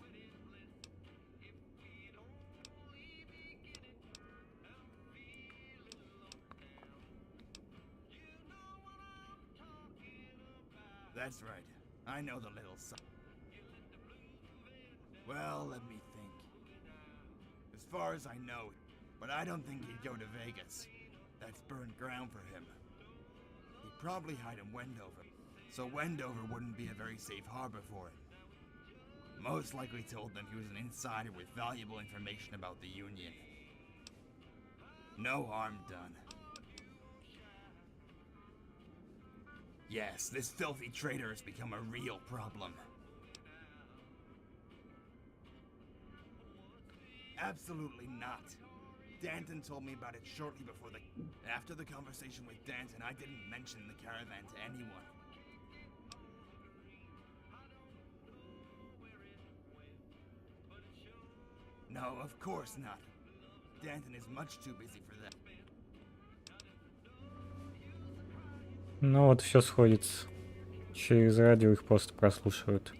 That's right. I know the little son. Well, let me think. As far as I know, but I don't think he'd go to Vegas. That's burned ground for him. He'd probably hide in Wendover, so Wendover wouldn't be a very safe harbor for him. Most likely told them he was an insider with valuable information about the Union. No harm done. Yes, this filthy traitor has become a real problem. Absolutely not. Danton told me about it shortly before the... After the conversation with Danton, I didn't mention the caravan to anyone. No, of course not. Danton is much too busy for that. Ну вот все сходится. Через радио их просто прослушивают.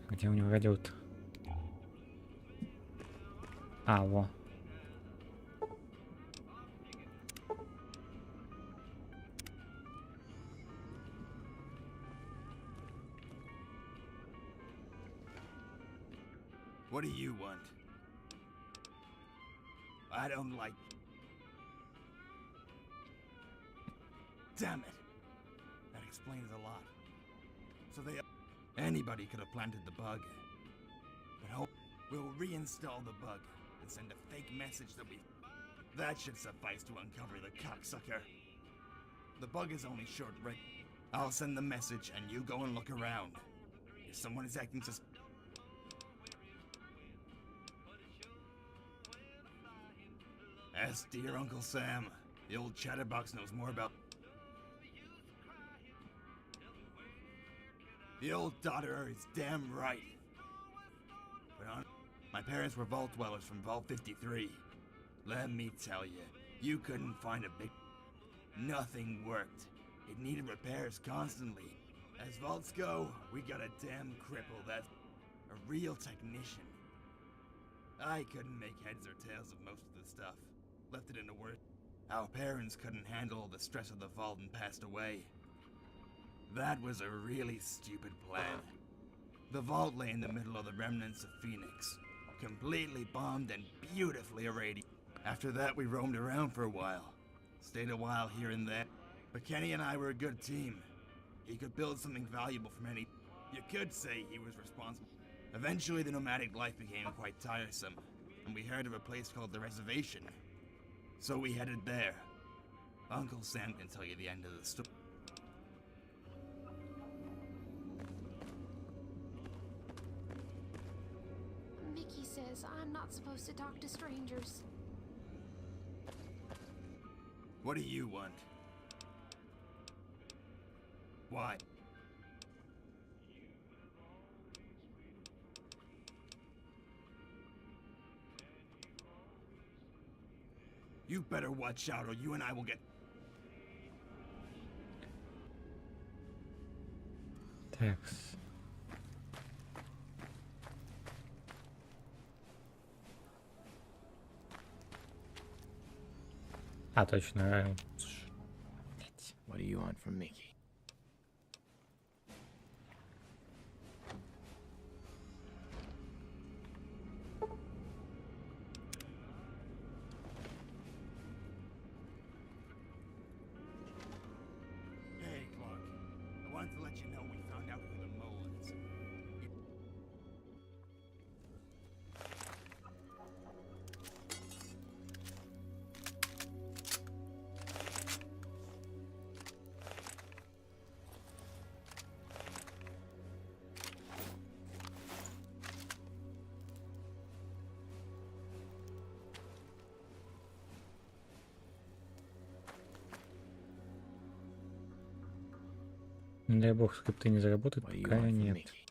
Где у него радио-то? А, во. What do you want? I don't like... Damn it! That explains a lot. So they... Anybody could have planted the bug. But hope we'll reinstall the bug and send a fake message that we... That should suffice to uncover the cocksucker. The bug is only short-range. I'll send the message and you go and look around. If someone is acting sus... Ask dear Uncle Sam. The old chatterbox knows more about... The old daughter is damn right. But my parents were vault dwellers from Vault 53. Let me tell you, you couldn't find a big... Nothing worked. It needed repairs constantly. As vaults go, we got a damn cripple that's a real technician. I couldn't make heads or tails of most of the stuff. Left it in the worst. Our parents couldn't handle the stress of the vault and passed away. That was a really stupid plan. The vault lay in the middle of the remnants of Phoenix, completely bombed and beautifully irradiated. After that, we roamed around for a while. Stayed a while here and there. But Kenny and I were a good team. He could build something valuable from any... You could say he was responsible. Eventually, the nomadic life became quite tiresome, and we heard of a place called the Reservation. So we headed there. Uncle Sam can tell you the end of the story. Mickey says I'm not supposed to talk to strangers. What do you want? Why? You better watch out or you and I will get... Такс. А, точно. What do you want from Mickey? Hey, Clark. I wanted to let you know we found out who the mole is. Не дай бог, скрипты не заработают, What do you пока want from нет. Mickey?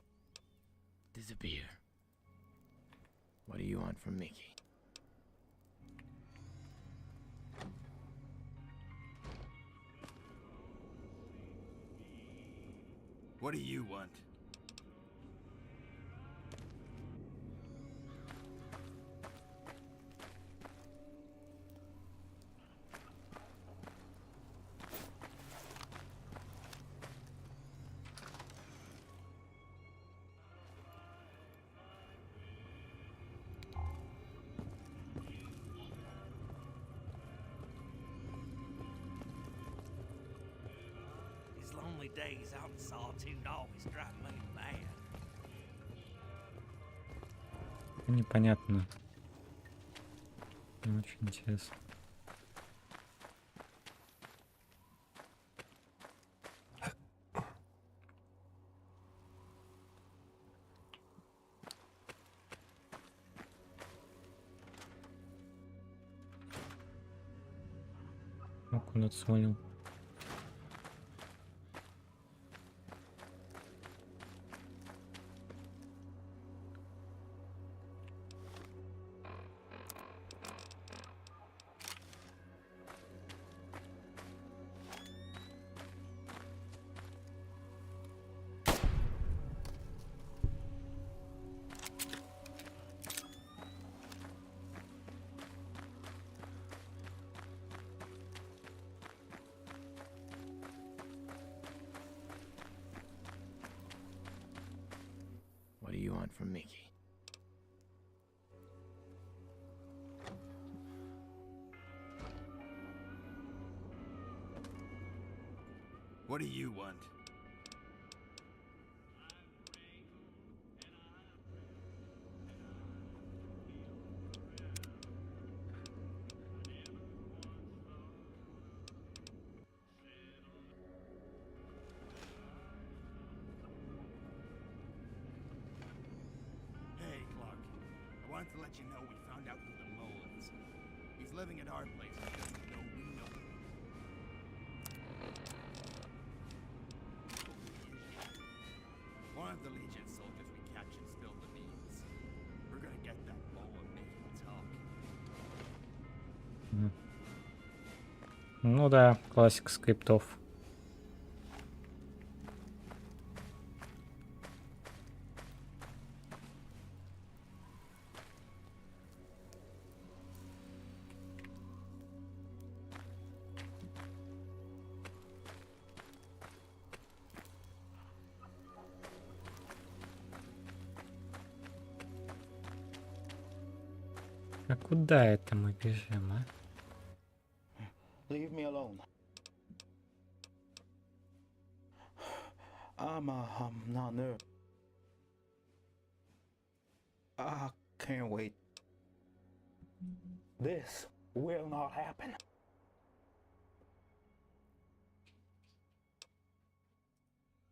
Disappear. What do you want from Mickey? What do you want? These lonely days out in solitude always drive me mad. Непонятно. Очень интересно. О, куда-то свалил. What do you want from Mickey? What do you want? Hey, Clark. I wanted to let you know we found out who the mole is. He's living at our place and doesn't know we know. One of the Legion soldiers we captured spilled the beans. We're gonna get that mole and make him talk. Ну да, классика скриптов. А куда это мы бежим, а? Leave me alone. I'm not nervous. I can't wait. This will not happen.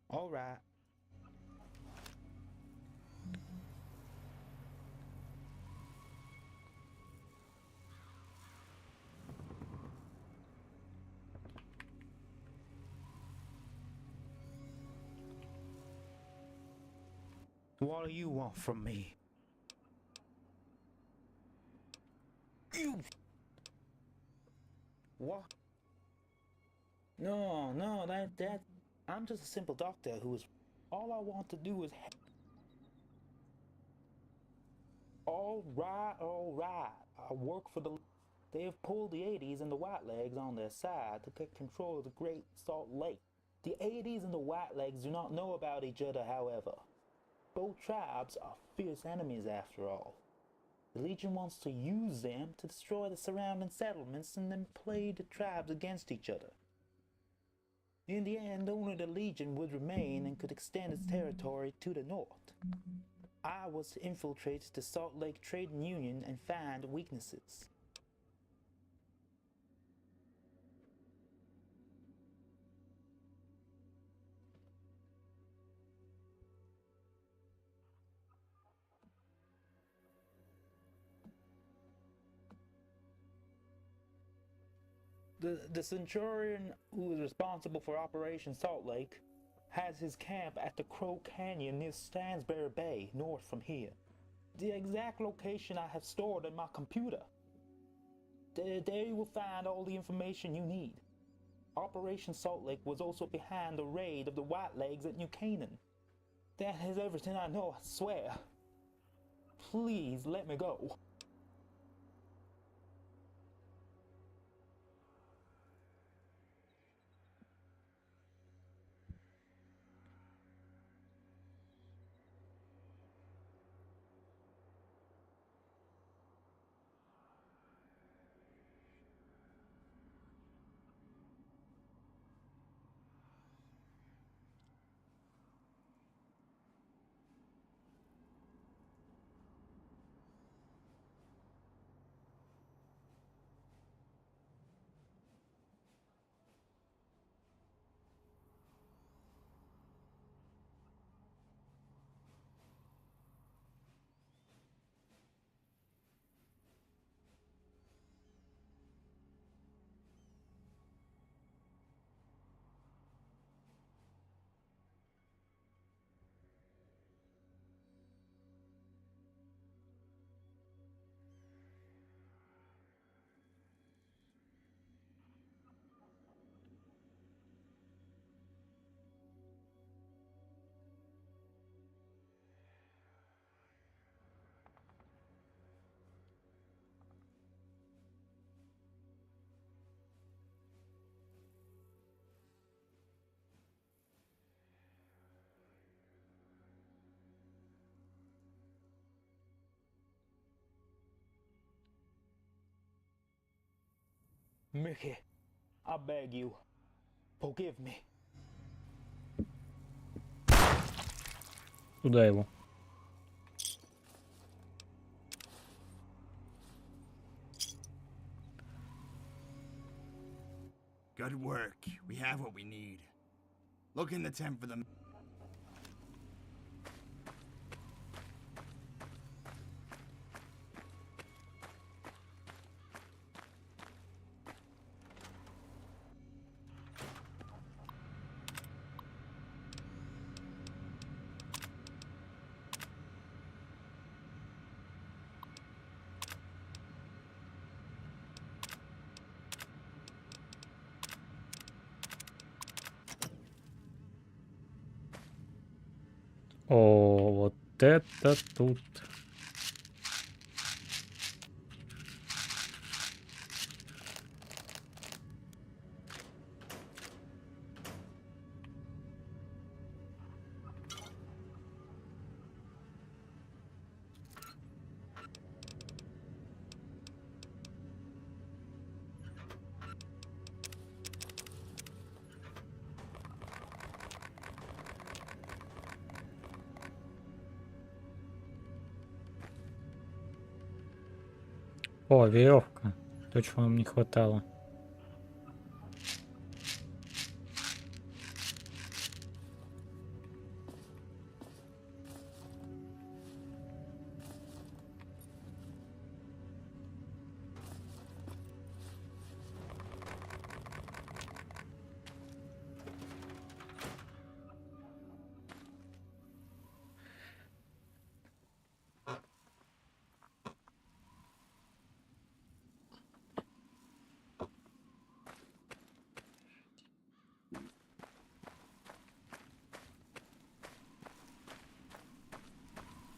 All right. What do you want from me? You. What? No, that. I'm just a simple doctor who is. All I want to do is. All right. I work for the. They have pulled the 80s and the White Legs on their side to get control of the Great Salt Lake. The 80s and the White Legs do not know about each other, however. Both tribes are fierce enemies after all. The Legion wants to use them to destroy the surrounding settlements and then play the tribes against each other. In the end, only the Legion would remain and could extend its territory to the north. I was to infiltrate the Salt Lake Trading Union and find weaknesses. The Centurion who is responsible for Operation Salt Lake has his camp at the Crow Canyon near Stansbury Bay, north from here. The exact location I have stored in my computer. There you will find all the information you need. Operation Salt Lake was also behind the raid of the White Legs at New Canaan. That is everything I know, I swear. Please let me go. Mickey, I beg you, forgive me. Туда его. Good work. We have what we need. Look in the tent for them. О, вот это тут. О, веревка. То, чего нам не хватало.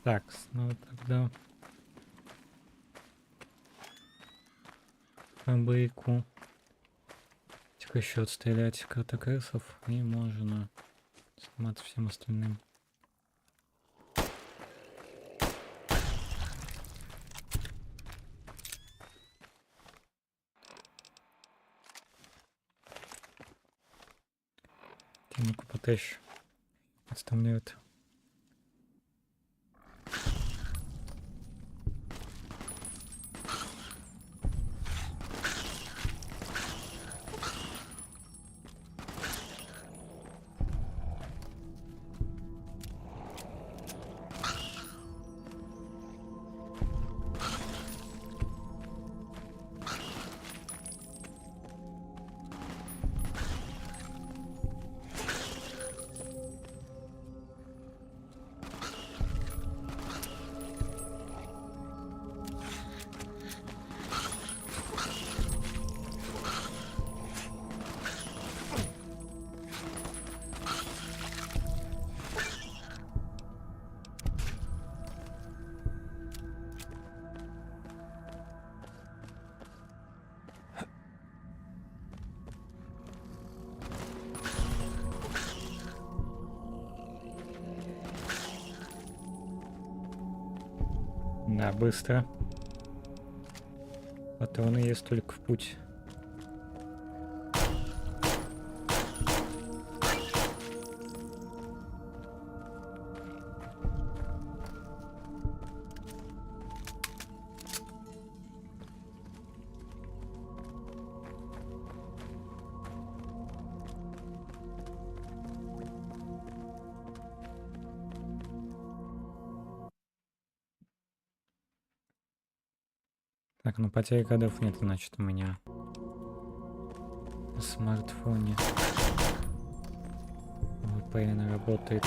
Так, снова тогда по бойку. Тихо еще отстрелять картокрысов, и можно заниматься всем остальным. Ну-ка потащу. Отставляют. Да, быстро. Патроны есть только в путь. Так, ну потери кодов нет, значит, у меня на смартфоне VPN работает.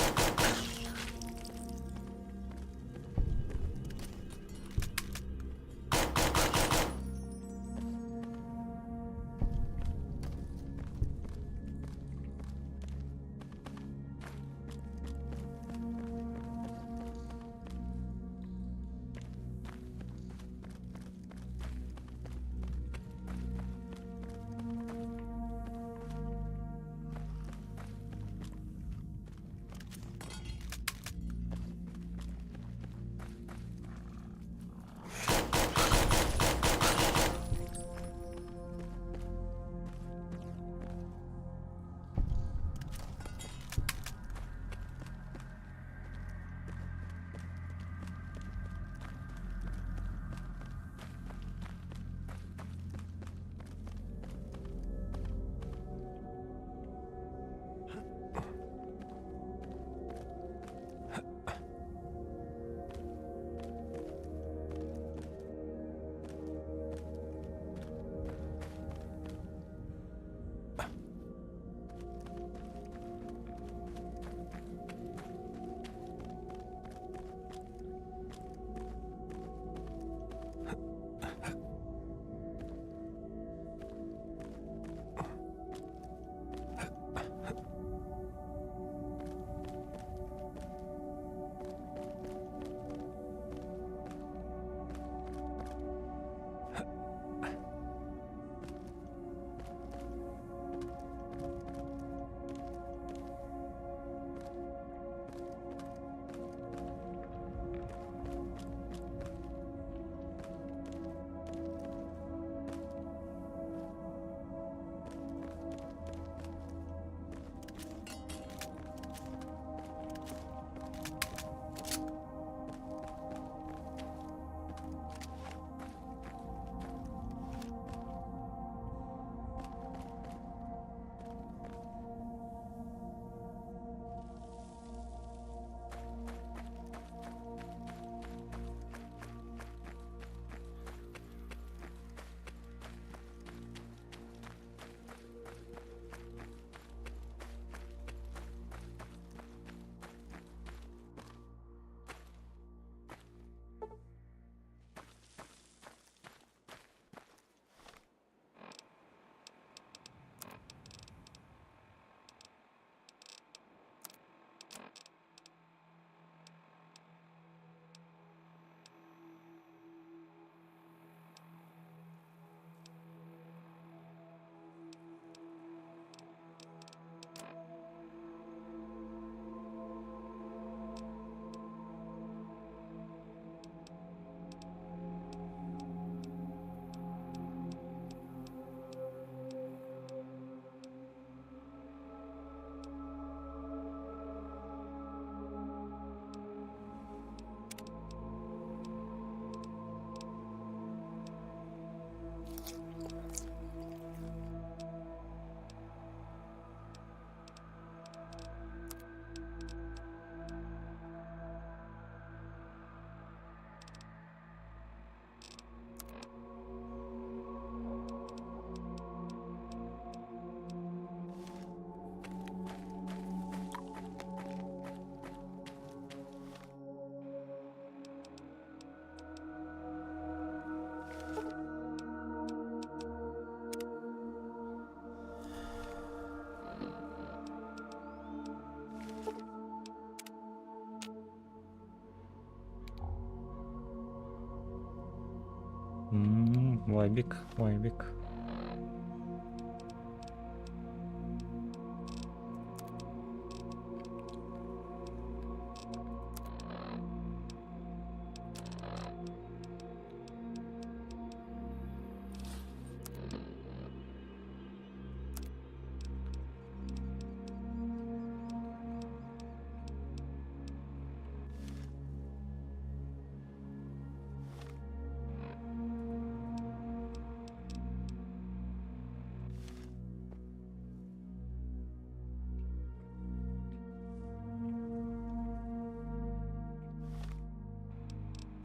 Вайбик, вайбик.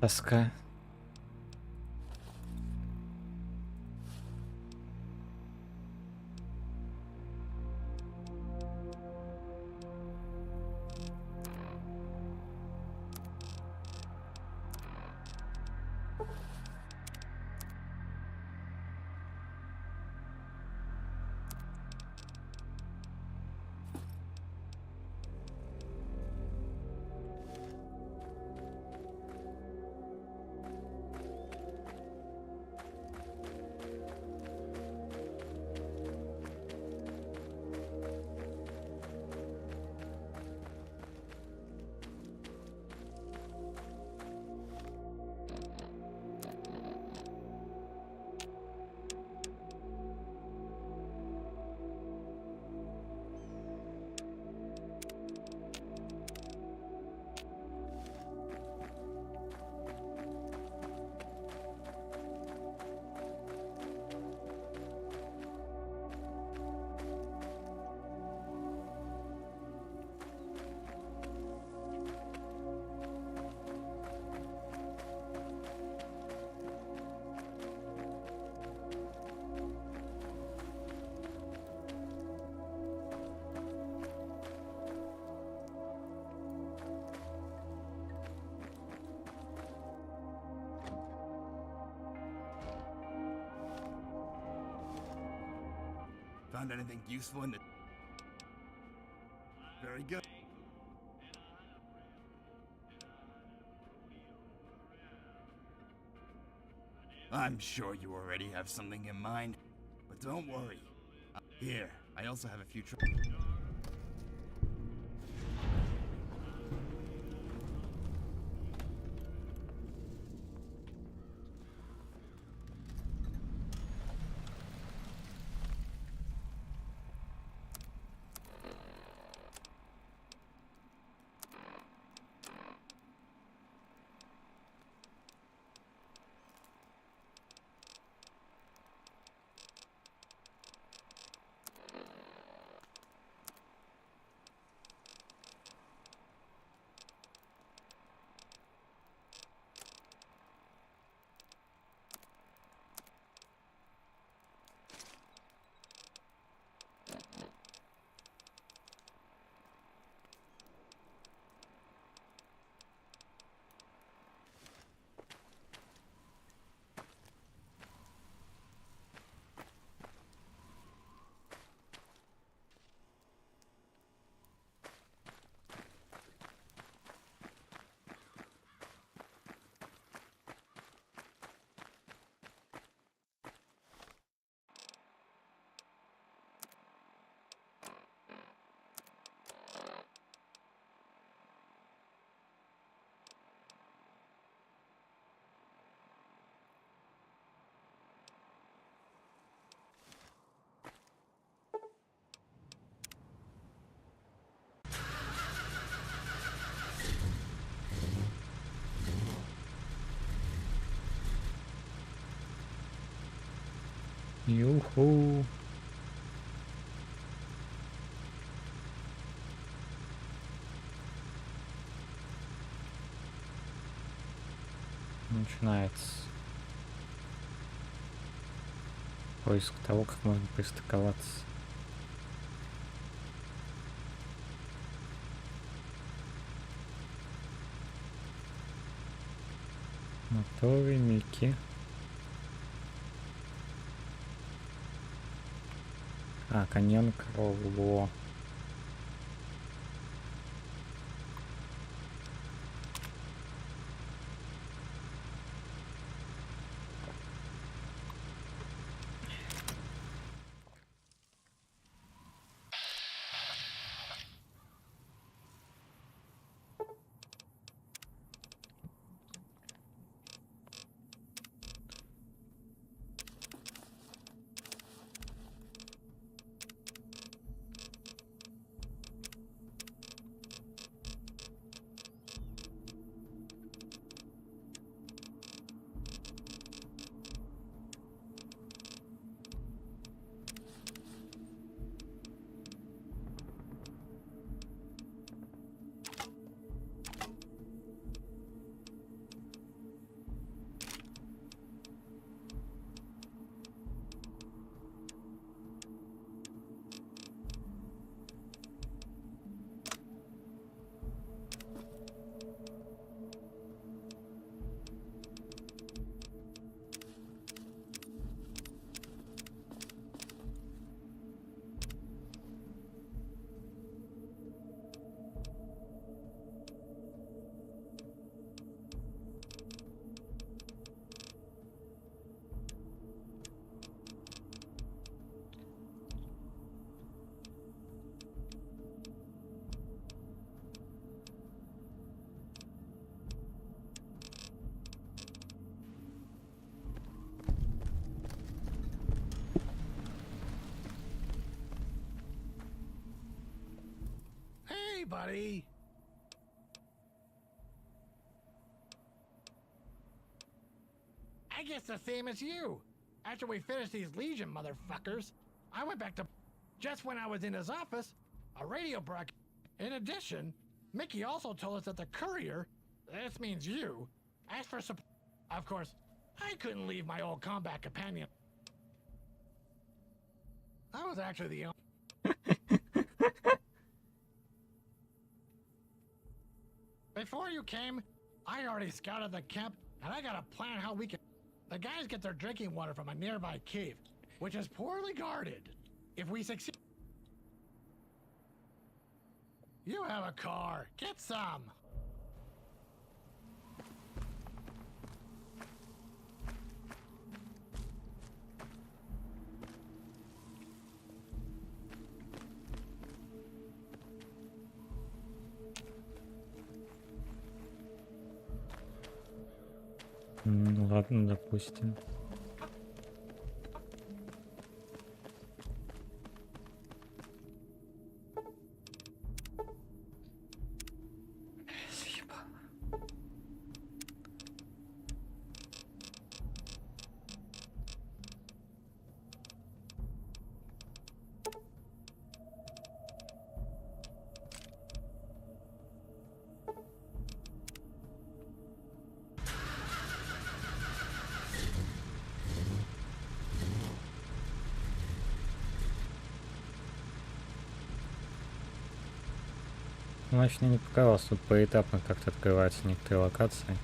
Тоска. Found anything useful in the... Very good. I'm sure you already have something in mind, but don't worry. Here, I also have a few Юху. Начинается поиск того, как можно пристыковаться. Моторы, мики. Каньон Кровло. buddy. I guess the same as you. After we finished these Legion motherfuckers, I went back to... Just when I was in his office, a radio broadcast... In addition, Mickey also told us that the courier, this means you, asked for support. Of course, I couldn't leave my old combat companion. I was actually the only... Before you came, I already scouted the camp, and I got a plan how we can... The guys get their drinking water from a nearby cave, which is poorly guarded. If we succeed... You have a car. Get some. Ладно, допустим. Значит, мне не показалось, тут поэтапно как-то открываются некоторые локации.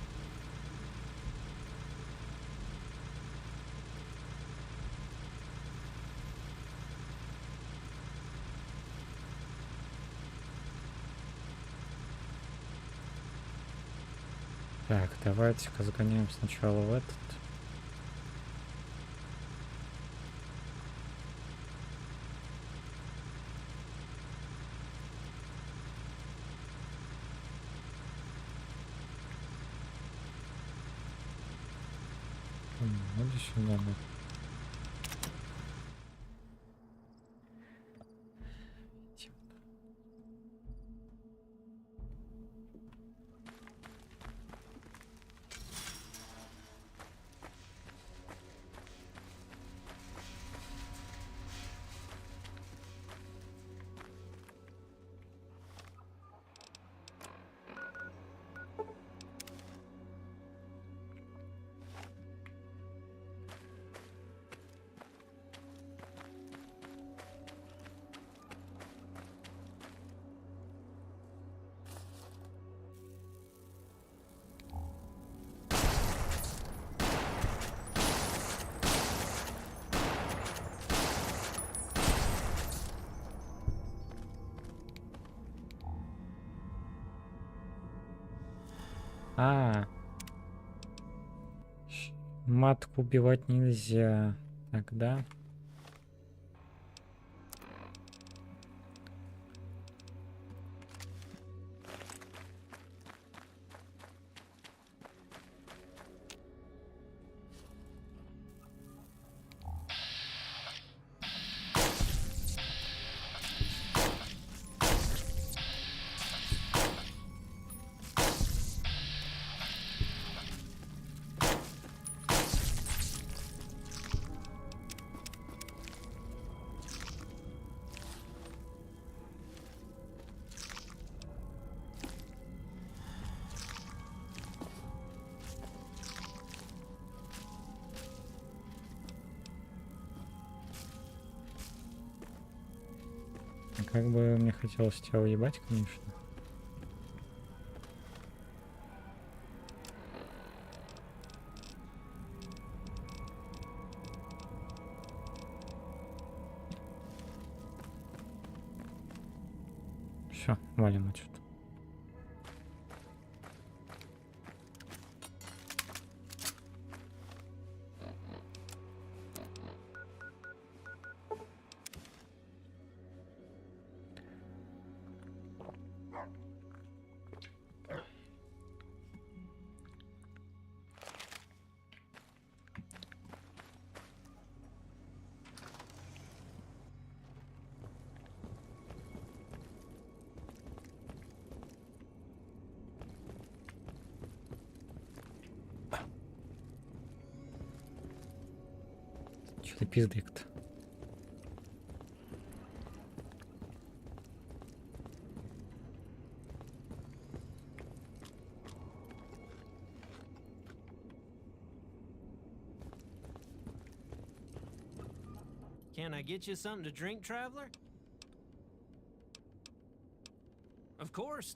Так, давайте-ка загоняем сначала в этот. Вот сюда, да. Матку убивать нельзя. Тогда... Как бы мне хотелось тебя уебать, конечно. Все, валим отсюда. Что-то пиздык-то. Can I get you something to drink, traveler? Of course.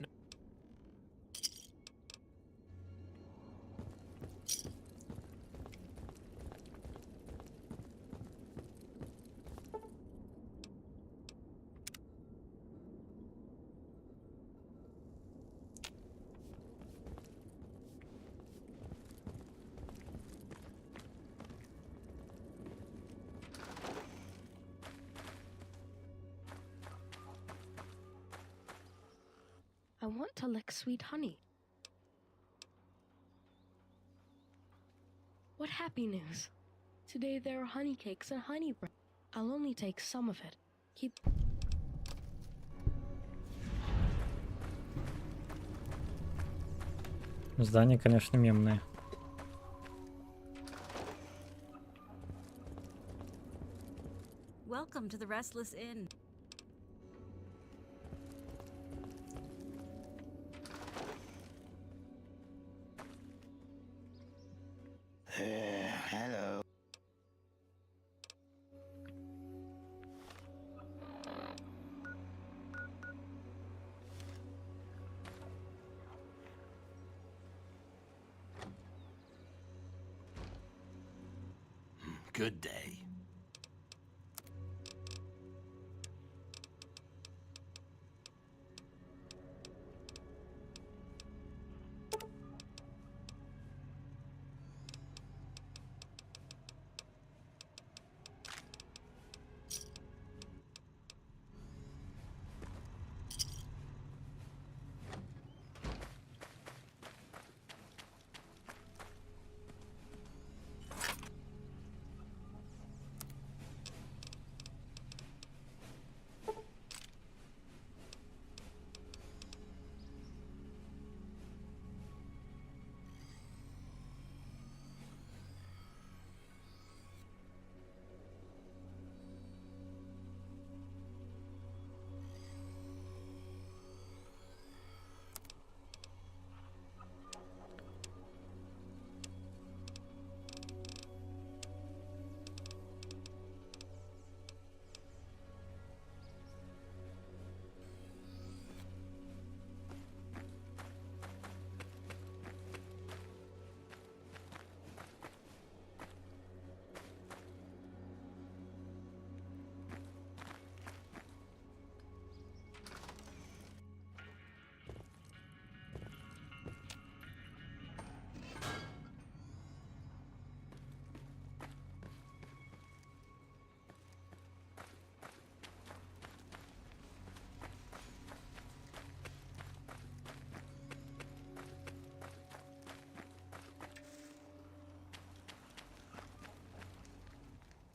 I want to lick sweet honey. What happy news! Today there are honey cakes and honey bread. I'll only take some of it. Keep... Здание, конечно, мемное. Welcome to the Restless Inn. Hello. Good day.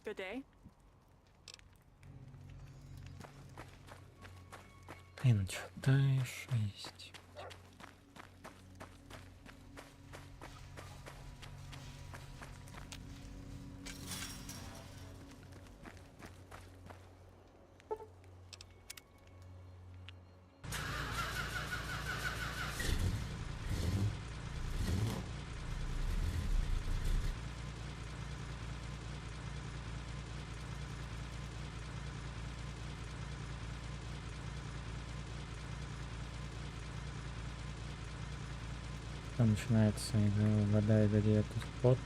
Good day. Блин, что-то еще есть. Там начинается вода, где этот вход.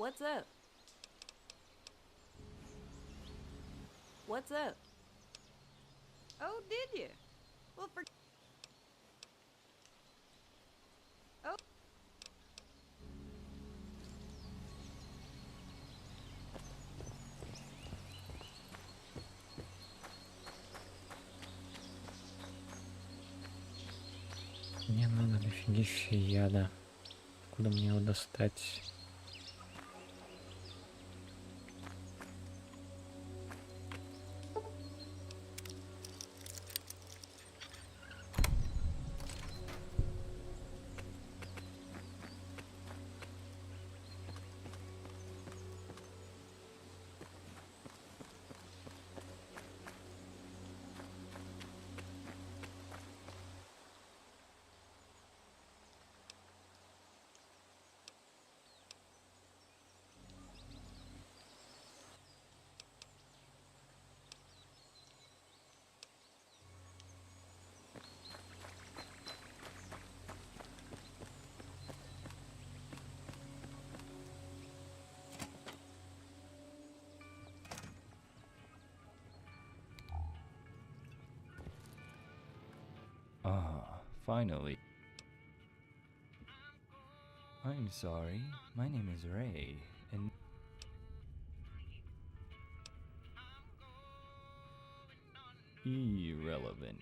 What's up? What's up? Oh, did you? Well, for... Oh. Мне надо дофигища яда. Откуда мне его достать? Ah, finally. I'm sorry, my name is Ray, and... Irrelevant.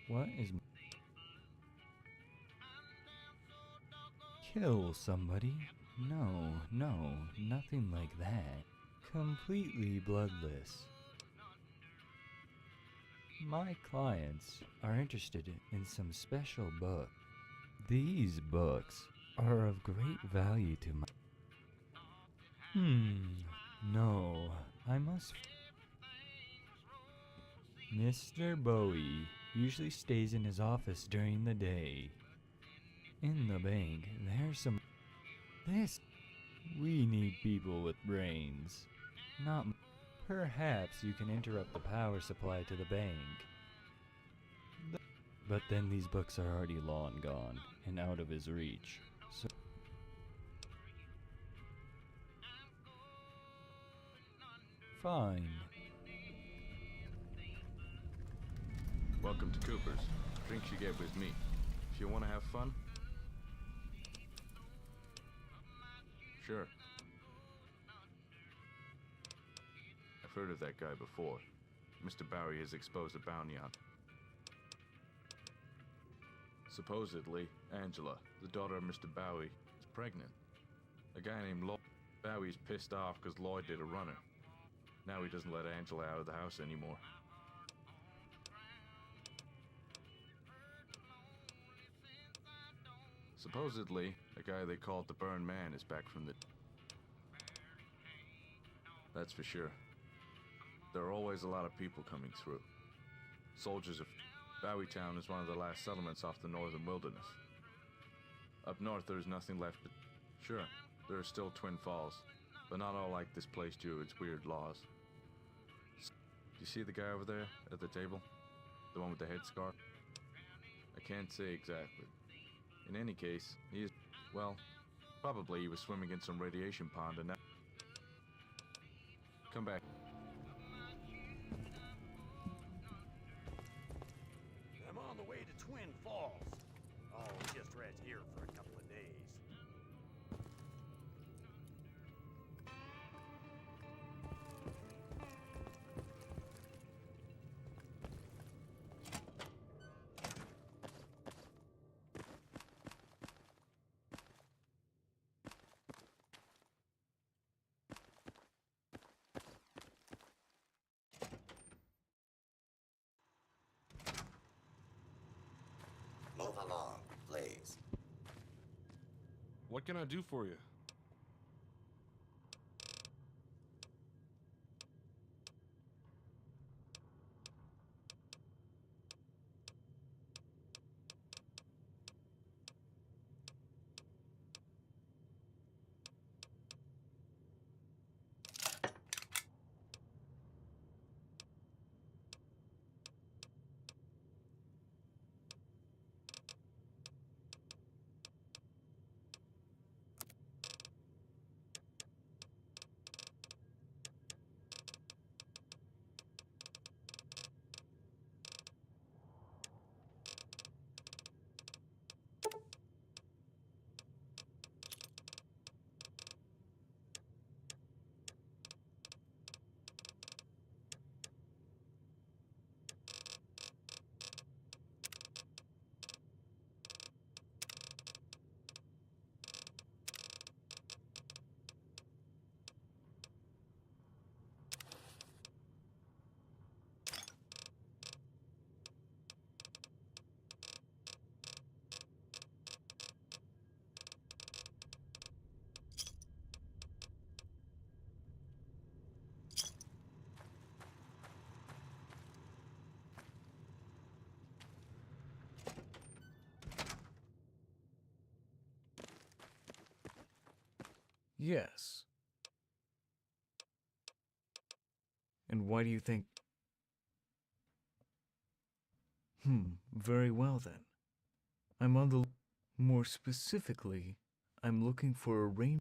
What is... Kill somebody? No, nothing like that. Completely bloodless. My clients are interested in some special book. These books are of great value to my... No, I must... Mr. Bowie usually stays in his office during the day. In the bank, there's some... We need people with brains. Not... Perhaps you can interrupt the power supply to the bank. But then these books are already long gone and out of his reach. So... Fine. Welcome to Cooper's. Drinks you get with me. If you want to have fun? Sure. I've heard of that guy before. Mr. Bowie has exposed a bounty on. Supposedly, Angela, the daughter of Mr. Bowie, is pregnant. A guy named Lloyd. Bowie's pissed off because Lloyd did a runner. Now he doesn't let Angela out of the house anymore. Supposedly, a guy they called the Burn Man is back from the... That's for sure. There are always a lot of people coming through. Soldiers of... Bowietown is one of the last settlements off the northern wilderness. Up north there's nothing left but... Sure, there are still Twin Falls, but not all like this place due to its weird laws. Do you see the guy over there at the table? The one with the headscarf? I can't say exactly. In any case, he is... well, probably he was swimming in some radiation pond and now... Come back. I'm on the way to Twin Falls. I'll just rest here for a couple of days. Move along, please. What can I do for you? Yes. And why do you think? Very well then. I'm on the... More specifically, I'm looking for a rain...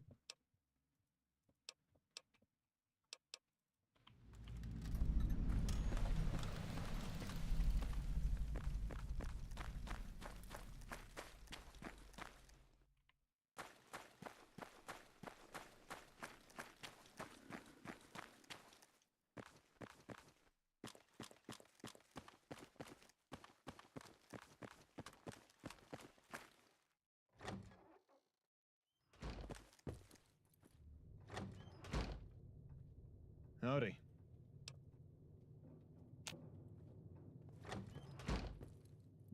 Howdy.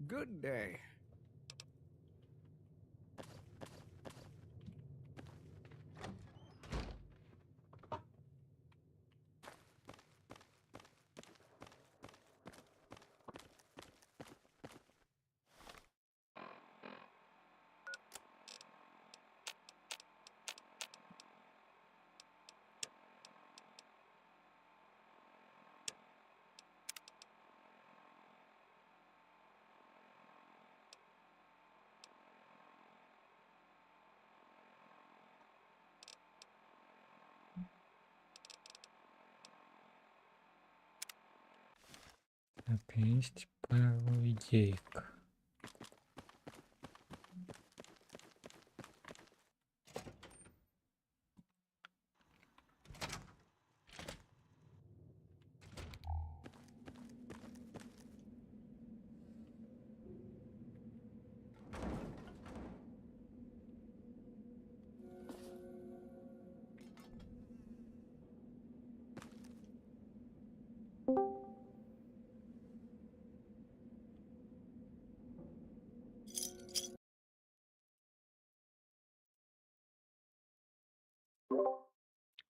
Good day. Так, есть пару идеек.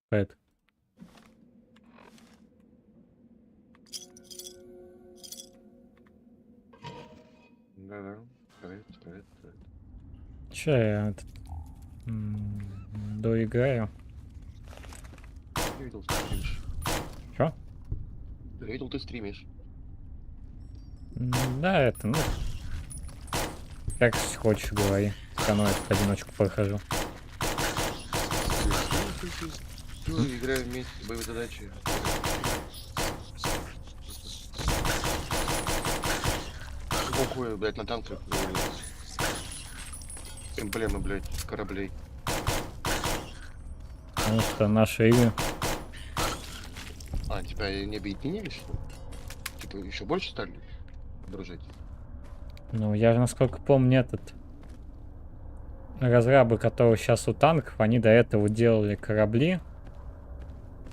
Пэт. Да-да. Привет, привет, привет. Че я доиграю? Я видел, ты стримишь. Чё? Я видел, ты стримишь. Да, это, ну... Как хочешь, говори. Все равно я в одиночку прохожу. Ну, играем вместе, боевые задачи. Какое, блядь, на танках эмблемы, блядь, кораблей. Потому что наши игры... А, тебя не объединили, что ли? Типа, еще больше стали дружить? Ну, я же, насколько помню, этот... Разрабы, которые сейчас у танков, они до этого делали корабли.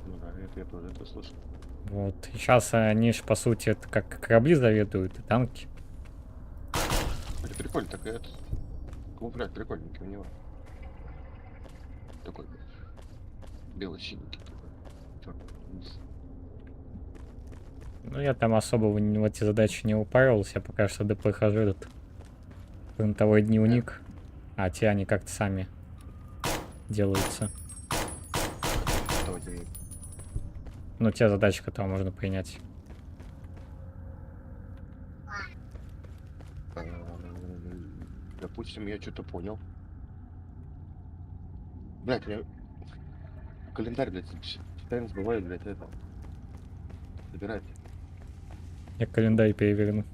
Ну да, это я тоже это слышал. Вот. И сейчас они же, по сути, это как корабли заведуют, и танки. Это прикольно, так и это. Камуфляж прикольненький у него. Такой бело-синенький такой. Чёрный вниз. Ну, я там особо в эти задачи не упарывался, я пока что прохожу этот фронтовой дневник. А те они как-то сами делаются. Ну, те задачи, которые можно принять. Допустим, я что-то понял. Блядь, я календарь, блядь, постоянно забываю, блядь, это забирать. Я календарь переверну.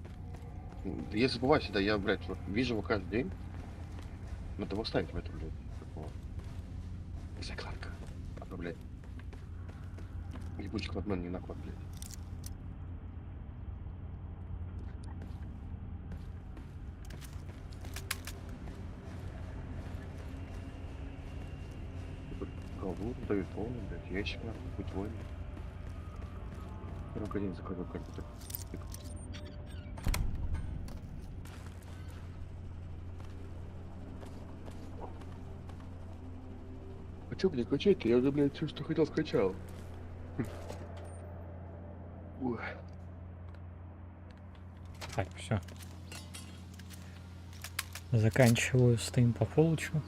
Я забываю всегда, я, блядь, вот вижу его каждый день. Надо его ставить в этом, блядь, такого. Закладка. А то, блядь. Ебучий кладмен не наклад, блядь. Голову дают полный, блядь, ящик надо, будь воин. Только один закладываю как-то. А чё, блядь, качать-то? Я уже, блядь, все, что хотел, скачал. Так, все. Заканчиваю стрим по фоллочу.